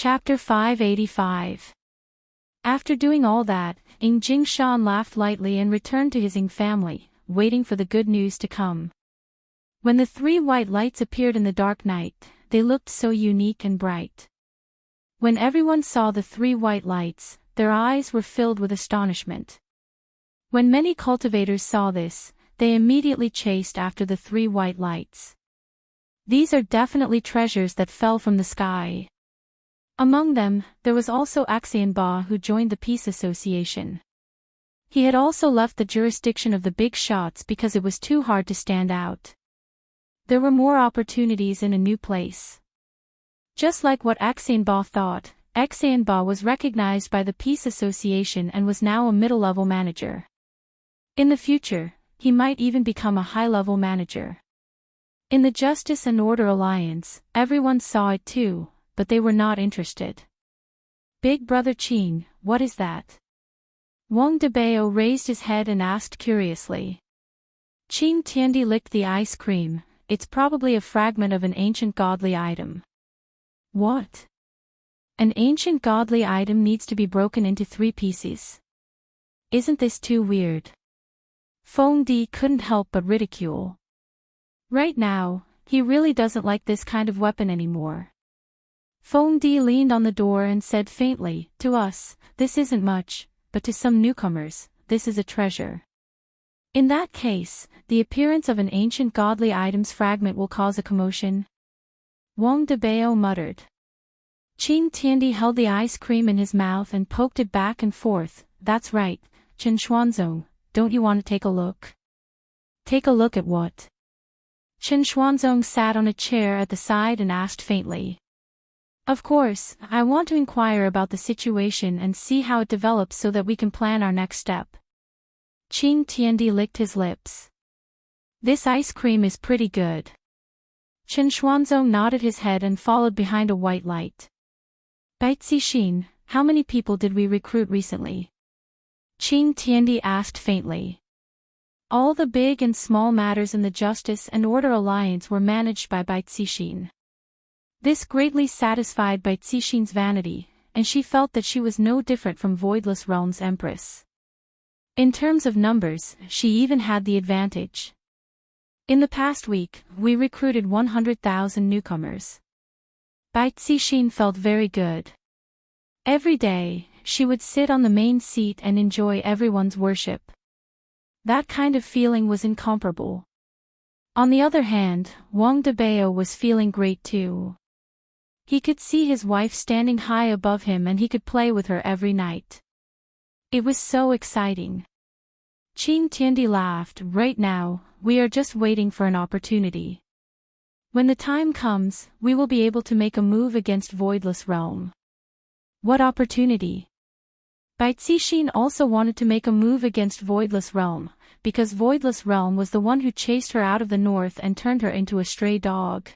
Chapter 585. After doing all that, Ing Jingshan laughed lightly and returned to his Ing family, waiting for the good news to come. When the 3 white lights appeared in the dark night, they looked so unique and bright. When everyone saw the 3 white lights, their eyes were filled with astonishment. When many cultivators saw this, they immediately chased after the 3 white lights. These are definitely treasures that fell from the sky. Among them, there was also Axianba, who joined the Peace Association. He had also left the jurisdiction of the big shots because it was too hard to stand out. There were more opportunities in a new place. Just like what Axianba thought, Axianba was recognized by the Peace Association and was now a middle-level manager. In the future, he might even become a high-level manager. In the Justice and Order Alliance, everyone saw it too, but they were not interested. Big Brother Qin, what is that? Wang Debao raised his head and asked curiously. Qin Tiandi licked the ice cream. It's probably a fragment of an ancient godly item. What? An ancient godly item needs to be broken into 3 pieces. Isn't this too weird? Feng Di couldn't help but ridicule. Right now, he really doesn't like this kind of weapon anymore. Feng Di leaned on the door and said faintly, to us, this isn't much, but to some newcomers, this is a treasure. In that case, the appearance of an ancient godly item's fragment will cause a commotion. Wang Debao muttered. Qin Tiandi held the ice cream in his mouth and poked it back and forth. That's right, Chen Xuanzong, don't you want to take a look? Take a look at what? Chen Xuanzong sat on a chair at the side and asked faintly. Of course, I want to inquire about the situation and see how it develops so that we can plan our next step. Qin Tiandi licked his lips. This ice cream is pretty good. Chen Xuanzong nodded his head and followed behind a white light. Bai Cixin, how many people did we recruit recently? Qin Tiandi asked faintly. All the big and small matters in the Justice and Order Alliance were managed by Bai Cixin. This greatly satisfied Bai Cixin's vanity, and she felt that she was no different from Voidless Realm's Empress. In terms of numbers, she even had the advantage. In the past week, we recruited 100,000 newcomers. Bai Cixin felt very good. Every day, she would sit on the main seat and enjoy everyone's worship. That kind of feeling was incomparable. On the other hand, Wang Debao was feeling great too. He could see his wife standing high above him and he could play with her every night. It was so exciting. Qin Tiandi laughed. Right now, we are just waiting for an opportunity. When the time comes, we will be able to make a move against Voidless Realm. What opportunity? Bai Cixin also wanted to make a move against Voidless Realm, because Voidless Realm was the one who chased her out of the north and turned her into a stray dog.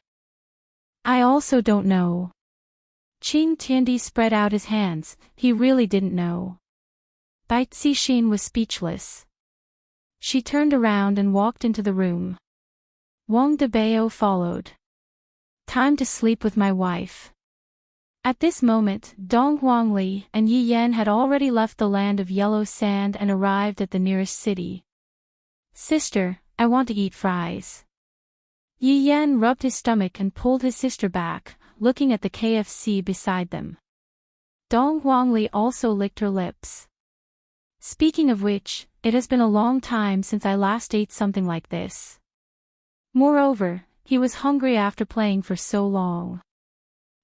I also don't know. Qin Tiandi spread out his hands. He really didn't know. Bai Cixin was speechless. She turned around and walked into the room. Wang Debao followed. Time to sleep with my wife. At this moment, Dong Huangli and Yi Yan had already left the land of yellow sand and arrived at the nearest city. Sister, I want to eat fries. Yi Yan rubbed his stomach and pulled his sister back, looking at the KFC beside them. Dong Huangli also licked her lips. Speaking of which, it has been a long time since I last ate something like this. Moreover, he was hungry after playing for so long.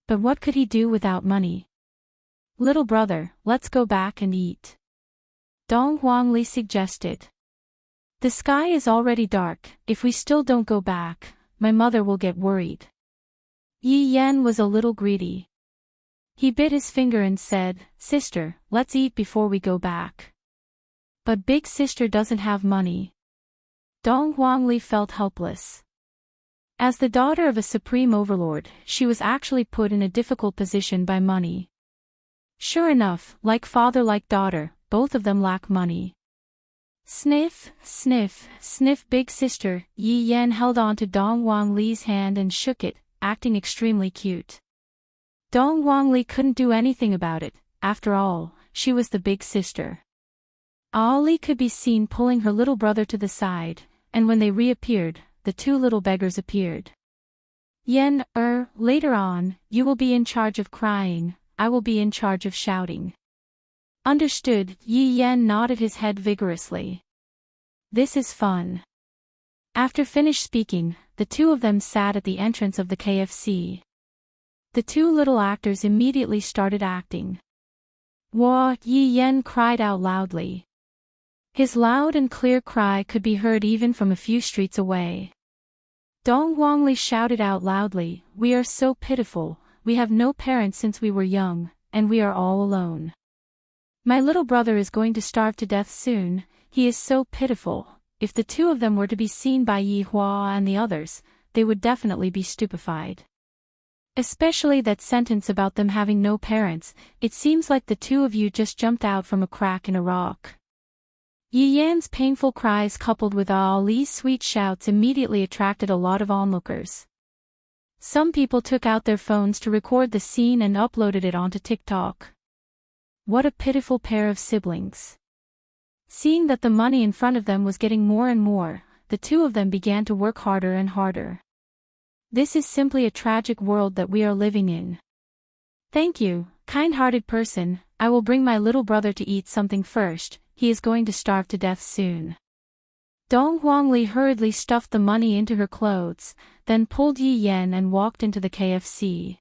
But what could he do without money? Little brother, let's go back and eat. Dong Huangli suggested. The sky is already dark. If we still don't go back, my mother will get worried. Yi Yan was a little greedy. He bit his finger and said, Sister, let's eat before we go back. But big sister doesn't have money. Dong Huangli felt helpless. As the daughter of a supreme overlord, she was actually put in a difficult position by money. Sure enough, like father like daughter, both of them lack money. Sniff, sniff, sniff. Big sister, Yi Yan held on to Dong Huangli's hand and shook it, acting extremely cute. Dong Wangli couldn't do anything about it. After all, she was the big sister. Ali could be seen pulling her little brother to the side, and when they reappeared, the two little beggars appeared. Yen, later on, you will be in charge of crying, I will be in charge of shouting. Understood. Yi Yen nodded his head vigorously. This is fun. After finished speaking, the two of them sat at the entrance of the KFC. The two little actors immediately started acting. Wah! Yi Yen cried out loudly. His loud and clear cry could be heard even from a few streets away. Dong Wangli shouted out loudly, we are so pitiful, we have no parents since we were young, and we are all alone. My little brother is going to starve to death soon, he is so pitiful. If the two of them were to be seen by Yi Hua and the others, they would definitely be stupefied. Especially that sentence about them having no parents, it seems like the two of you just jumped out from a crack in a rock. Yi Yan's painful cries coupled with Ali's sweet shouts immediately attracted a lot of onlookers. Some people took out their phones to record the scene and uploaded it onto TikTok. What a pitiful pair of siblings. Seeing that the money in front of them was getting more and more, the two of them began to work harder and harder. This is simply a tragic world that we are living in. Thank you, kind-hearted person, I will bring my little brother to eat something first, he is going to starve to death soon. Dong Wangli hurriedly stuffed the money into her clothes, then pulled Yi Yen and walked into the KFC.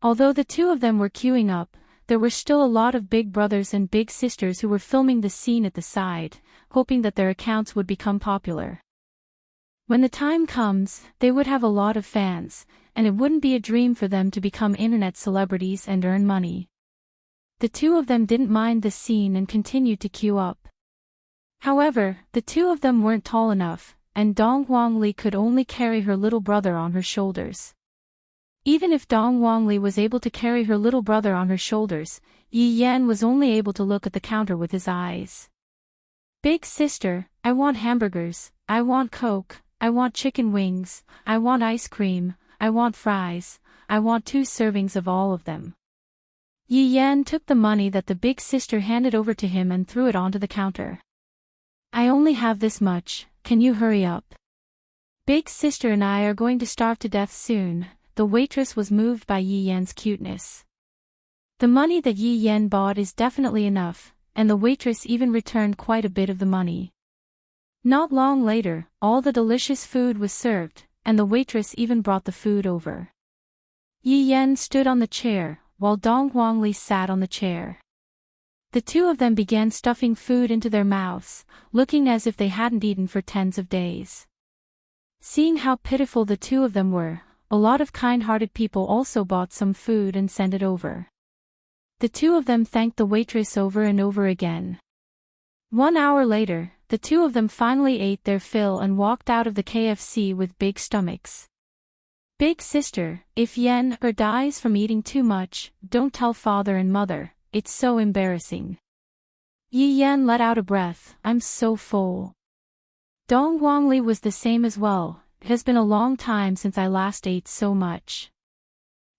Although the two of them were queuing up, there were still a lot of big brothers and big sisters who were filming the scene at the side, hoping that their accounts would become popular. When the time comes, they would have a lot of fans, and it wouldn't be a dream for them to become internet celebrities and earn money. The two of them didn't mind the scene and continued to queue up. However, the two of them weren't tall enough, and Dong Wangli could only carry her little brother on her shoulders. Even if Dong Wangli was able to carry her little brother on her shoulders, Yi Yan was only able to look at the counter with his eyes. Big sister, I want hamburgers, I want Coke, I want chicken wings, I want ice cream, I want fries, I want 2 servings of all of them. Yi Yan took the money that the big sister handed over to him and threw it onto the counter. I only have this much, can you hurry up? Big sister and I are going to starve to death soon. The waitress was moved by Yi Yan's cuteness. The money that Yi Yan bought is definitely enough, and the waitress even returned quite a bit of the money. Not long later, all the delicious food was served, and the waitress even brought the food over. Yi Yan stood on the chair, while Dong Wangli sat on the chair. The two of them began stuffing food into their mouths, looking as if they hadn't eaten for tens of days. Seeing how pitiful the two of them were, a lot of kind-hearted people also bought some food and sent it over. The two of them thanked the waitress over and over again. 1 hour later, the two of them finally ate their fill and walked out of the KFC with big stomachs. Big sister, if Yen dies from eating too much, don't tell father and mother, it's so embarrassing. Yi Yan let out a breath, I'm so full. Dong Wangli was the same as well. It has been a long time since I last ate so much.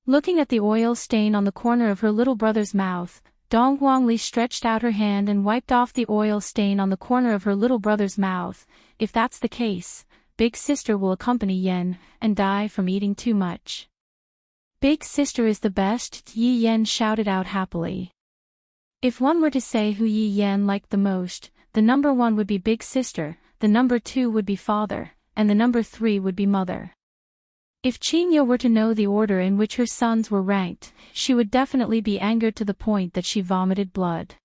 Looking at the oil stain on the corner of her little brother's mouth, Dong Wangli stretched out her hand and wiped off the oil stain on the corner of her little brother's mouth. If that's the case, big sister will accompany Yen and die from eating too much. Big sister is the best, Yi Yen shouted out happily. If one were to say who Yi Yen liked the most, the number 1 would be big sister, the number 2 would be father, and the number 3 would be mother. If Qingya were to know the order in which her sons were ranked, she would definitely be angered to the point that she vomited blood.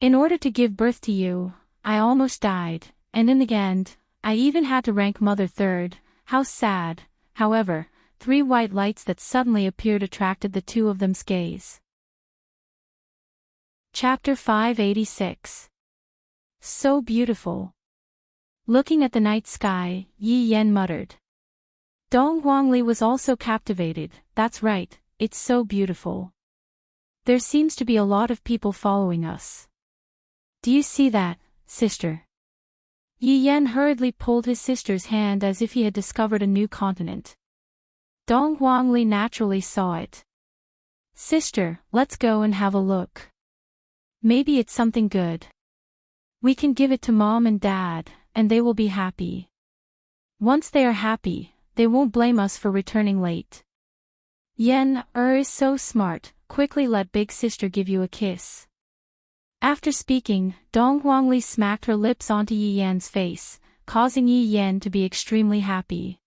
In order to give birth to you, I almost died, and in the end, I even had to rank mother 3rd, how sad. However, 3 white lights that suddenly appeared attracted the two of them's gaze. Chapter 586. So beautiful. Looking at the night sky, Yi Yan muttered. Dong Wangli was also captivated, that's right, it's so beautiful. There seems to be a lot of people following us. Do you see that, sister? Yi Yan hurriedly pulled his sister's hand as if he had discovered a new continent. Dong Wangli naturally saw it. Sister, let's go and have a look. Maybe it's something good. We can give it to Mom and Dad, and they will be happy. Once they are happy, they won't blame us for returning late. Yen is so smart, quickly let big sister give you a kiss. After speaking, Dong Huangli smacked her lips onto Yi Yan's face, causing Yi Yan to be extremely happy.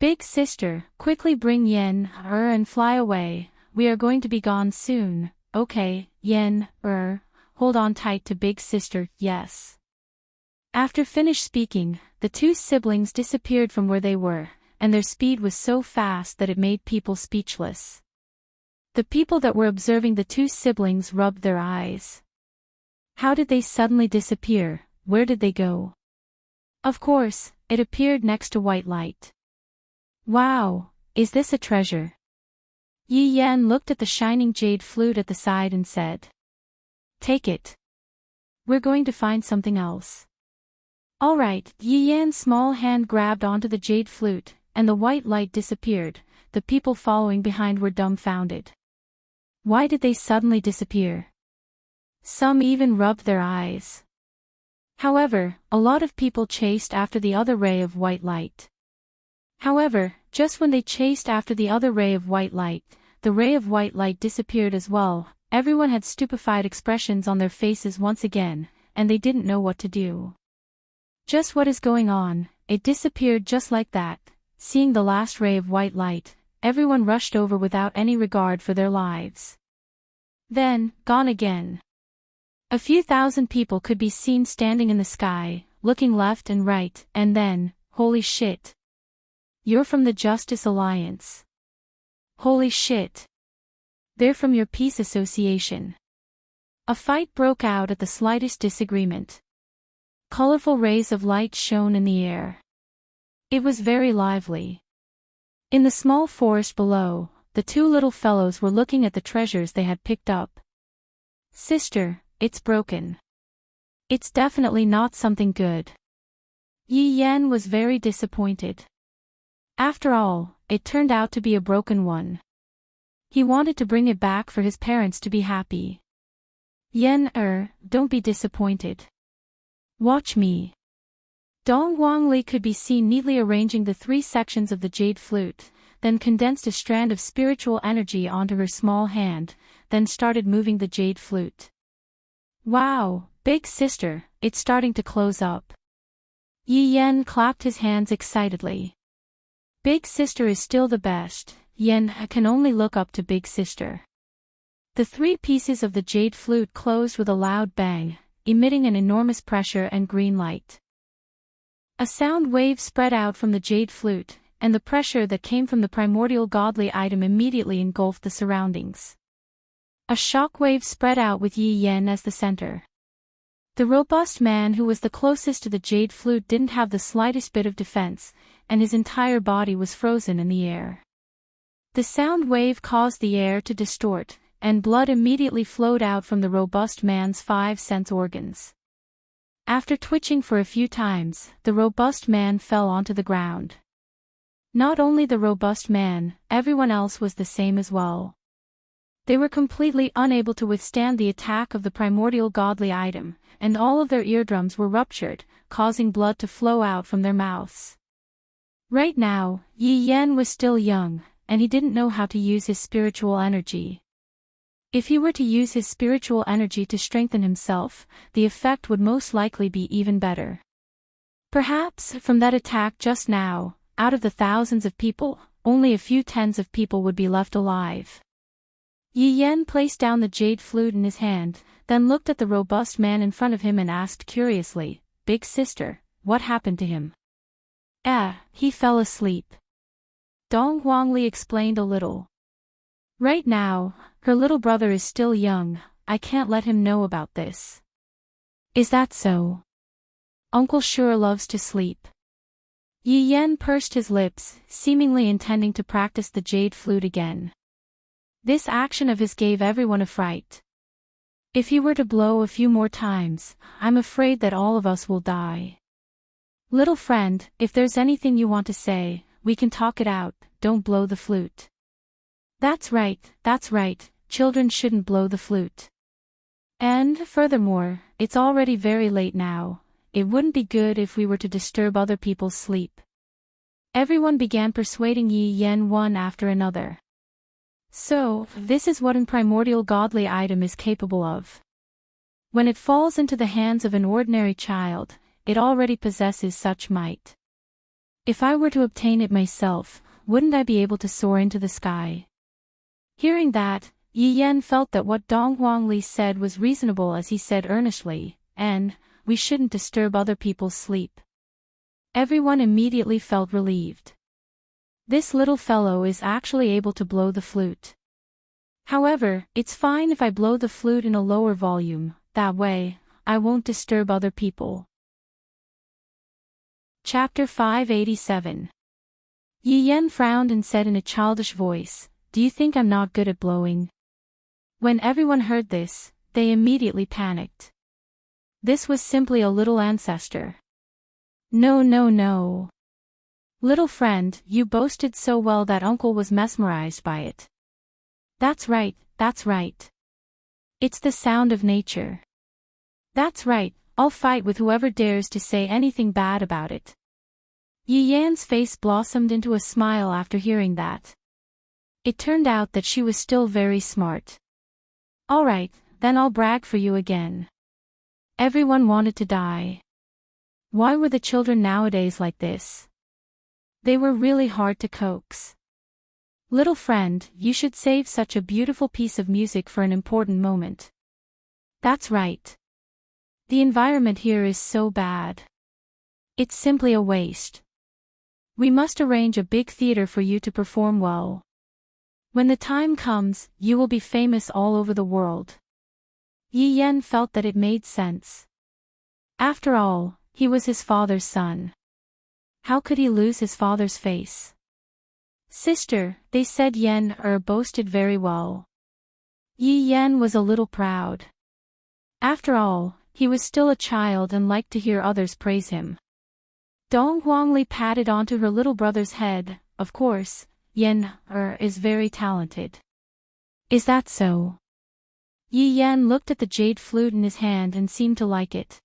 Big sister, quickly bring Yen and fly away, we are going to be gone soon. Okay, Yen hold on tight to big sister, yes. After finished speaking, the two siblings disappeared from where they were, and their speed was so fast that it made people speechless. The people that were observing the two siblings rubbed their eyes. How did they suddenly disappear? Where did they go? Of course, it appeared next to white light. Wow, is this a treasure? Yi Yan looked at the shining jade flute at the side and said, take it. We're going to find something else. Alright, Yi Yan's small hand grabbed onto the jade flute, and the white light disappeared. The people following behind were dumbfounded. Why did they suddenly disappear? Some even rubbed their eyes. However, a lot of people chased after the other ray of white light. However, just when they chased after the other ray of white light, the ray of white light disappeared as well. Everyone had stupefied expressions on their faces once again, and they didn't know what to do. Just what is going on? It disappeared just like that. Seeing the last ray of white light, everyone rushed over without any regard for their lives. Then, gone again. A few thousand people could be seen standing in the sky, looking left and right, and then, holy shit. You're from the Justice Alliance. Holy shit. They're from your Peace Association. A fight broke out at the slightest disagreement. Colorful rays of light shone in the air. It was very lively. In the small forest below, the two little fellows were looking at the treasures they had picked up. Sister, it's broken. It's definitely not something good. Yi Yan was very disappointed. After all, it turned out to be a broken one. He wanted to bring it back for his parents to be happy. Yen don't be disappointed. Watch me. Dong Huangli could be seen neatly arranging the three sections of the jade flute, then condensed a strand of spiritual energy onto her small hand, then started moving the jade flute. Wow, big sister, it's starting to close up. Yi Yan clapped his hands excitedly. Big sister is still the best. Yen can only look up to big sister. The three pieces of the jade flute closed with a loud bang, emitting an enormous pressure and green light. A sound wave spread out from the jade flute, and the pressure that came from the primordial godly item immediately engulfed the surroundings. A shock wave spread out with Yi Yan as the center. The robust man who was the closest to the jade flute didn't have the slightest bit of defense, and his entire body was frozen in the air. The sound wave caused the air to distort, and blood immediately flowed out from the robust man's 5 sense organs. After twitching for a few times, the robust man fell onto the ground. Not only the robust man, everyone else was the same as well. They were completely unable to withstand the attack of the primordial godly item, and all of their eardrums were ruptured, causing blood to flow out from their mouths. Right now, Yi Yan was still young, and he didn't know how to use his spiritual energy. If he were to use his spiritual energy to strengthen himself, the effect would most likely be even better. Perhaps, from that attack just now, out of the thousands of people, only a few tens of people would be left alive. Yi Yan placed down the jade flute in his hand, then looked at the robust man in front of him and asked curiously, "Big sister, what happened to him?" He fell asleep. Dong Huangli explained a little. Right now, her little brother is still young, I can't let him know about this. Is that so? Uncle sure loves to sleep. Yi Yan pursed his lips, seemingly intending to practice the jade flute again. This action of his gave everyone a fright. If he were to blow a few more times, I'm afraid that all of us will die. Little friend, if there's anything you want to say, we can talk it out, don't blow the flute. That's right, children shouldn't blow the flute. And, furthermore, it's already very late now. It wouldn't be good if we were to disturb other people's sleep. Everyone began persuading Yi Yan one after another. So, this is what a primordial godly item is capable of. When it falls into the hands of an ordinary child, it already possesses such might. If I were to obtain it myself, wouldn't I be able to soar into the sky? Hearing that, Yi Yan felt that what Dong Huangli said was reasonable, as he said earnestly, and, we shouldn't disturb other people's sleep. Everyone immediately felt relieved. This little fellow is actually able to blow the flute. However, it's fine if I blow the flute in a lower volume, that way, I won't disturb other people. Chapter 587. Yi Yan frowned and said in a childish voice, "Do you think I'm not good at blowing?" When everyone heard this, they immediately panicked. This was simply a little ancestor. No. Little friend, you boasted so well that uncle was mesmerized by it. That's right. It's the sound of nature. That's right, I'll fight with whoever dares to say anything bad about it. Yi Yan's face blossomed into a smile after hearing that. It turned out that she was still very smart. Alright, then I'll brag for you again. Everyone wanted to die. Why were the children nowadays like this? They were really hard to coax. Little friend, you should save such a beautiful piece of music for an important moment. That's right. The environment here is so bad. It's simply a waste. We must arrange a big theater for you to perform well. When the time comes, you will be famous all over the world. Yi Yan felt that it made sense. After all, he was his father's son. How could he lose his father's face? Sister, they said Yan boasted very well. Yi Yan was a little proud. After all, he was still a child and liked to hear others praise him. Dong Huangli patted onto her little brother's head. Of course, Yan is very talented. Is that so? Yi Yan looked at the jade flute in his hand and seemed to like it.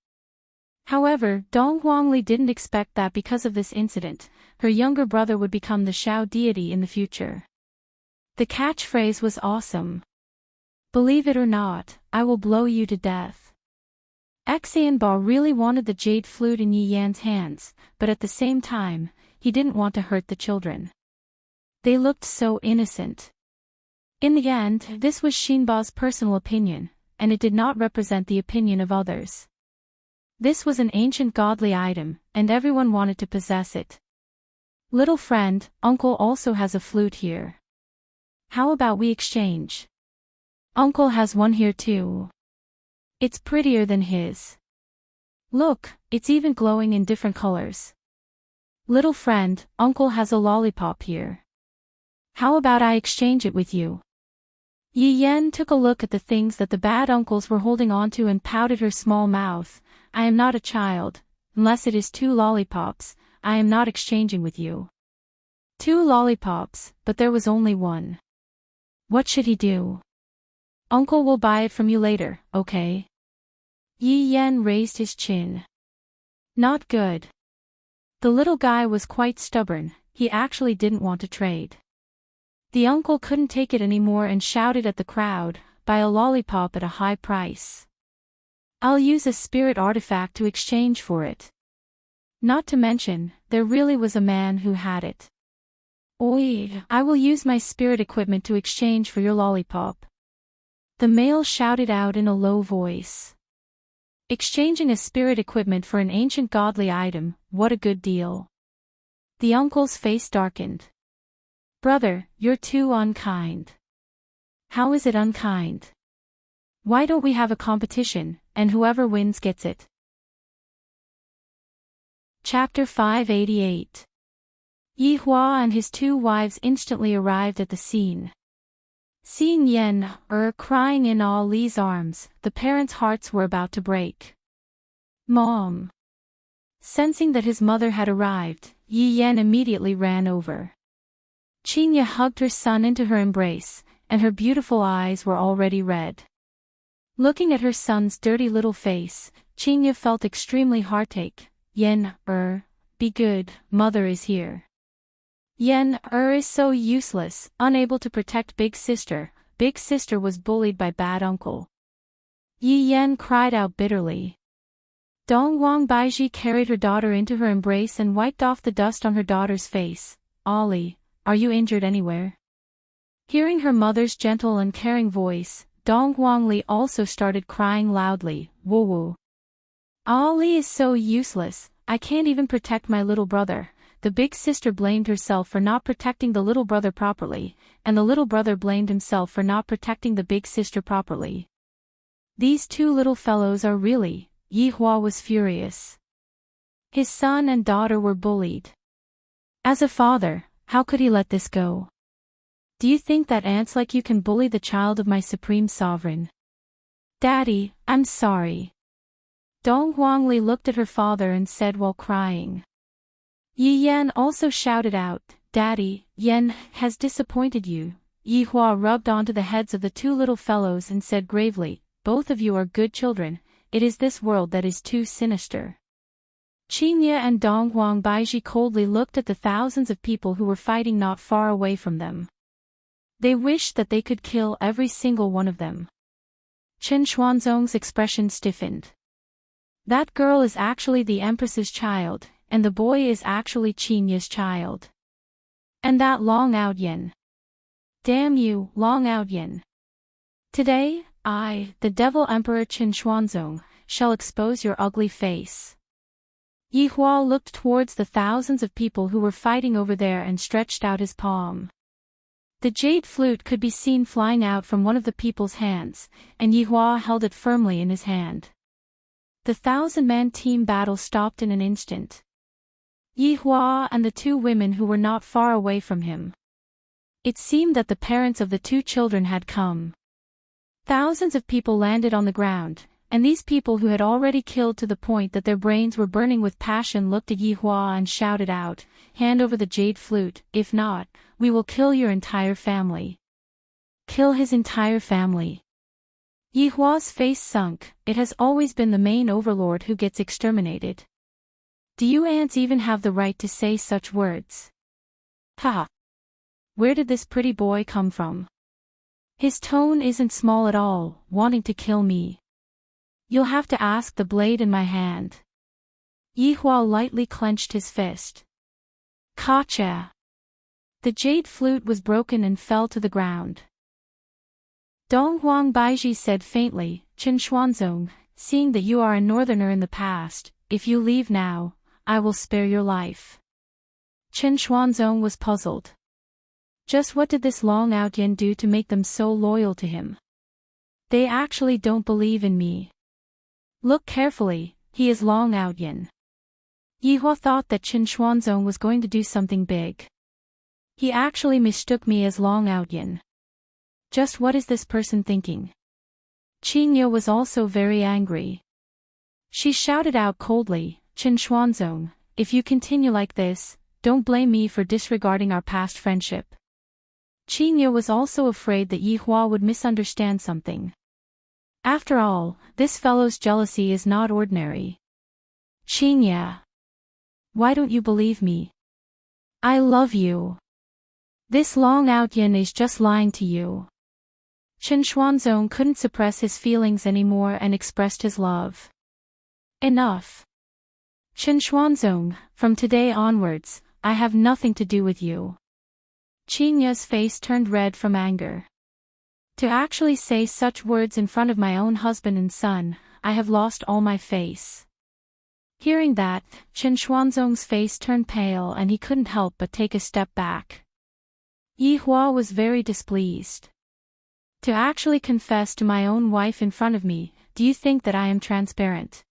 However, Dong Huangli didn't expect that because of this incident, her younger brother would become the Shao deity in the future. The catchphrase was awesome. Believe it or not, I will blow you to death. Xianbao really wanted the jade flute in Yi Yan's hands, but at the same time, he didn't want to hurt the children. They looked so innocent. In the end, this was Xinbao's personal opinion, and it did not represent the opinion of others. This was an ancient godly item, and everyone wanted to possess it. Little friend, uncle also has a flute here. How about we exchange? Uncle has one here too. It's prettier than his. Look, it's even glowing in different colors. Little friend, uncle has a lollipop here. How about I exchange it with you? Yi Yan took a look at the things that the bad uncles were holding onto and pouted her small mouth. I am not a child, unless it is 2 lollipops, I am not exchanging with you. 2 lollipops, but there was only 1. What should he do? Uncle will buy it from you later, okay? Yi Yan raised his chin. Not good. The little guy was quite stubborn, he actually didn't want to trade. The uncle couldn't take it anymore and shouted at the crowd, buy a lollipop at a high price. I'll use a spirit artifact to exchange for it. Not to mention, there really was a man who had it. Oi, I will use my spirit equipment to exchange for your lollipop. The male shouted out in a low voice. Exchanging a spirit equipment for an ancient godly item, what a good deal. The uncle's face darkened. Brother, you're too unkind. How is it unkind? Why don't we have a competition, and whoever wins gets it? Chapter 588. Yi Hua and his 2 wives instantly arrived at the scene. Seeing Yan crying in Ali's arms, the parents' hearts were about to break. Mom. Sensing that his mother had arrived, Yi Yan immediately ran over. Qinya hugged her son into her embrace, and her beautiful eyes were already red. Looking at her son's dirty little face, Qinya felt extremely heartache. Yen, be good, mother is here. Yen, is so useless, unable to protect big sister. Big sister was bullied by bad uncle. Yi Yen cried out bitterly. Dongwang Baiji carried her daughter into her embrace and wiped off the dust on her daughter's face. Ollie, are you injured anywhere? Hearing her mother's gentle and caring voice, Dongwang Li also started crying loudly. Woo-woo. Ollie is so useless, I can't even protect my little brother. The big sister blamed herself for not protecting the little brother properly, and the little brother blamed himself for not protecting the big sister properly. These two little fellows are really. Yi Hua was furious. His son and daughter were bullied. As a father, how could he let this go? Do you think that ants like you can bully the child of my supreme sovereign? Daddy, I'm sorry. Dong Huangli looked at her father and said while crying. Yi Yan also shouted out, Daddy, Yen has disappointed you. Yi Hua rubbed onto the heads of the two little fellows and said gravely, both of you are good children, it is this world that is too sinister. Qinya and Dong Huang Baiji coldly looked at the thousands of people who were fighting not far away from them. They wished that they could kill every single one of them. Chen Xuanzong's expression stiffened. That girl is actually the Empress's child, and the boy is actually Qinya's child. And that Long Out Yen. Damn you, Long Out Yen. Today, I, the Devil Emperor Chen Xuanzong, shall expose your ugly face. Yi Hua looked towards the thousands of people who were fighting over there and stretched out his palm. The jade flute could be seen flying out from one of the people's hands, and Yi Hua held it firmly in his hand. The 1,000-man team battle stopped in an instant. Yi Hua and the two women who were not far away from him. It seemed that the parents of the two children had come. Thousands of people landed on the ground, and these people who had already killed to the point that their brains were burning with passion looked at Yi Hua and shouted out, hand over the jade flute, if not, we will kill your entire family. Kill his entire family. Yi Hua's face sunk, it has always been the main overlord who gets exterminated. Do you ants even have the right to say such words? Ha! Where did this pretty boy come from? His tone isn't small at all, wanting to kill me. You'll have to ask the blade in my hand. Yi Hua lightly clenched his fist. Gotcha! The jade flute was broken and fell to the ground. Dong Huang Baiji said faintly, Chen Xuanzong, seeing that you are a northerner in the past, if you leave now, I will spare your life. Chen Xuanzong was puzzled. Just what did this Long Out Yen do to make them so loyal to him? They actually don't believe in me. Look carefully, he is Long Out Yen. Yi Hua thought that Chen Xuanzong was going to do something big. He actually mistook me as Long Out Yen. Just what is this person thinking? Qinya was also very angry. She shouted out coldly, Chen Xuanzong, if you continue like this, don't blame me for disregarding our past friendship. Qinya was also afraid that Yi Hua would misunderstand something. After all, this fellow's jealousy is not ordinary. Qinya. Why don't you believe me? I love you. This Long Out Yen is just lying to you. Chen Xuanzong couldn't suppress his feelings anymore and expressed his love. Enough. Chen Xuanzong, from today onwards, I have nothing to do with you. Qinya's face turned red from anger. To actually say such words in front of my own husband and son, I have lost all my face. Hearing that, Chen Xuanzong's face turned pale and he couldn't help but take a step back. Yi Hua was very displeased. To actually confess to my own wife in front of me, do you think that I am transparent?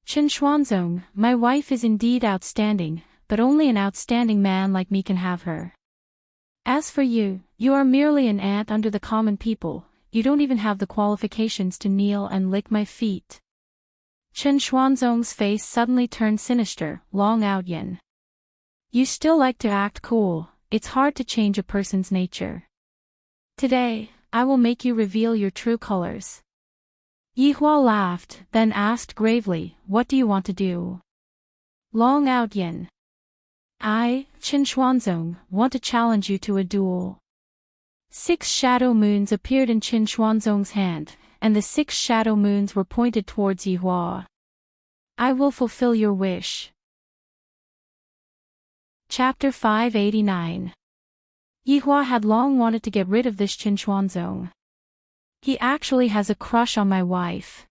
Chen Xuanzong, my wife is indeed outstanding, but only an outstanding man like me can have her. As for you, you are merely an ant under the common people, you don't even have the qualifications to kneel and lick my feet. Chen Xuanzong's face suddenly turned sinister, Long Out Yen. You still like to act cool, it's hard to change a person's nature. Today, I will make you reveal your true colors. Yihua laughed, then asked gravely, what do you want to do? Long out Yin. I, Qin Xuanzong, want to challenge you to a duel. 6 shadow moons appeared in Qin Xuanzong's hand, and the 6 shadow moons were pointed towards Yihua. I will fulfill your wish. Chapter 589. Yihua had long wanted to get rid of this Qin Xuanzong. He actually has a crush on my wife.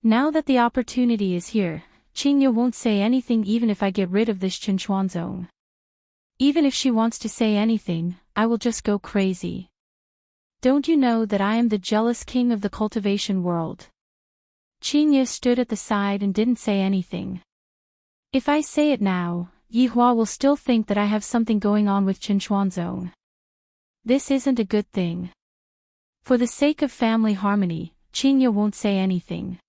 Now that the opportunity is here, Qingye won't say anything even if I get rid of this Qin Xuanzong. Even if she wants to say anything, I will just go crazy. Don't you know that I am the jealous king of the cultivation world? Qingye stood at the side and didn't say anything. If I say it now, Yihua will still think that I have something going on with Qin Xuanzong. This isn't a good thing. For the sake of family harmony, Qingye won't say anything.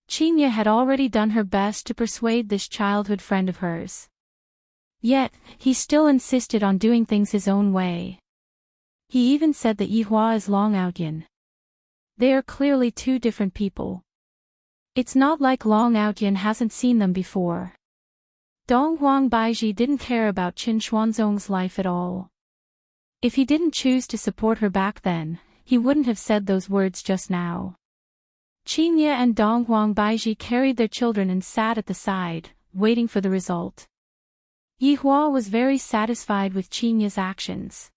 Qingye had already done her best to persuade this childhood friend of hers. Yet, he still insisted on doing things his own way. He even said that Yihua is Long Outyin. They are clearly two different people. It's not like Long Outyin hasn't seen them before. Donghuang Baiji didn't care about Qin Xuanzong's life at all. If he didn't choose to support her back then, he wouldn't have said those words just now. Qingye and Donghuang Baiji carried their children and sat at the side, waiting for the result. Yihua was very satisfied with Qingye's actions.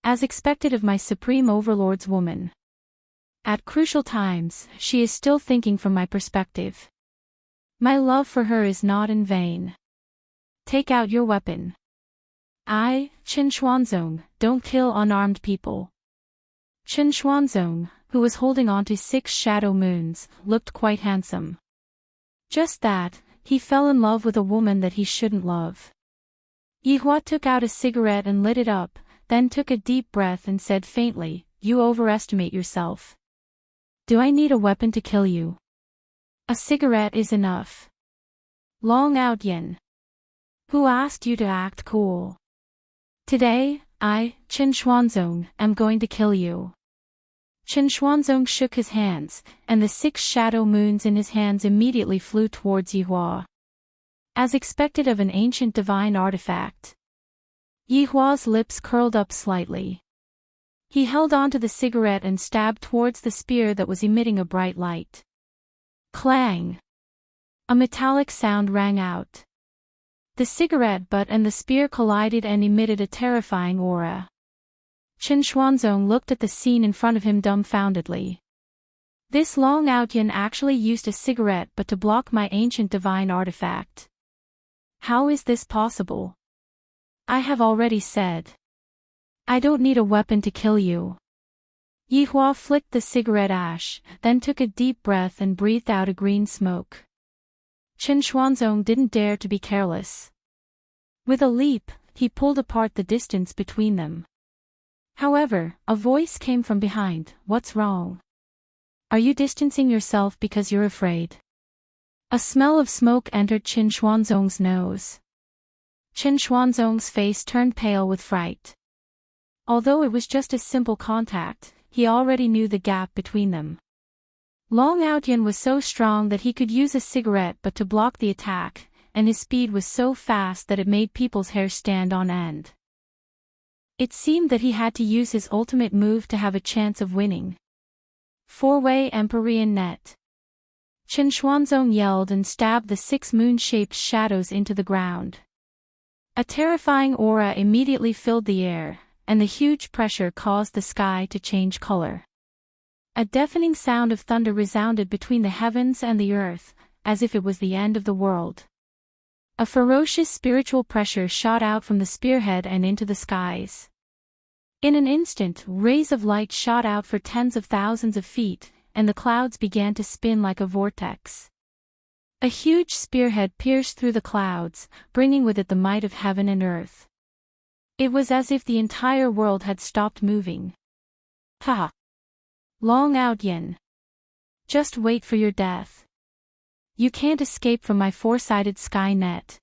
As expected of my supreme overlord's woman. At crucial times, she is still thinking from my perspective. My love for her is not in vain. Take out your weapon. I, Qin Xuanzong, don't kill unarmed people. Qin Xuanzong, who was holding on to 6 shadow moons, looked quite handsome. Just that, he fell in love with a woman that he shouldn't love. Yihua took out a cigarette and lit it up, then took a deep breath and said faintly, "You overestimate yourself. Do I need a weapon to kill you? A cigarette is enough." Long Out Yin. Who asked you to act cool? Today, I, Qin Xuanzong, am going to kill you. Qin Xuanzong shook his hands, and the 6 shadow moons in his hands immediately flew towards Yihua. As expected of an ancient divine artifact. Yihua's lips curled up slightly. He held onto the cigarette and stabbed towards the spear that was emitting a bright light. Clang! A metallic sound rang out. The cigarette butt and the spear collided and emitted a terrifying aura. Qin Xuanzong looked at the scene in front of him dumbfoundedly. This Long Outyin actually used a cigarette but to block my ancient divine artifact. How is this possible? I have already said. I don't need a weapon to kill you. Yihua flicked the cigarette ash, then took a deep breath and breathed out a green smoke. Qin Xuanzong didn't dare to be careless. With a leap, he pulled apart the distance between them. However, a voice came from behind. What's wrong? Are you distancing yourself because you're afraid? A smell of smoke entered Qin Xuanzong's nose. Qin Xuanzong's face turned pale with fright. Although it was just a simple contact, he already knew the gap between them. Long Outyin was so strong that he could use a cigarette but to block the attack, and his speed was so fast that it made people's hair stand on end. It seemed that he had to use his ultimate move to have a chance of winning. 4-way Empyrean net. Qin Xuanzong yelled and stabbed the 6 moon-shaped shadows into the ground. A terrifying aura immediately filled the air, and the huge pressure caused the sky to change color. A deafening sound of thunder resounded between the heavens and the earth, as if it was the end of the world. A ferocious spiritual pressure shot out from the spearhead and into the skies. In an instant, rays of light shot out for tens of thousands of feet, and the clouds began to spin like a vortex. A huge spearhead pierced through the clouds, bringing with it the might of heaven and earth. It was as if the entire world had stopped moving. Ha! Long Outyin. Just wait for your death. You can't escape from my 4-sided sky net.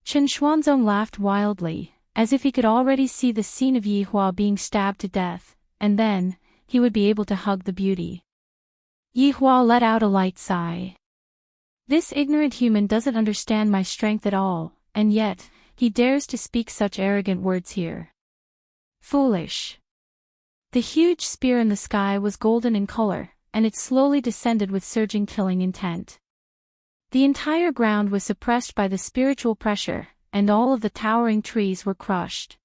Qin Xuanzong laughed wildly, as if he could already see the scene of Yi Hua being stabbed to death, and then, he would be able to hug the beauty. Yi Hua let out a light sigh. This ignorant human doesn't understand my strength at all, and yet, he dares to speak such arrogant words here. Foolish. The huge spear in the sky was golden in color, and it slowly descended with surging killing intent. The entire ground was suppressed by the spiritual pressure, and all of the towering trees were crushed.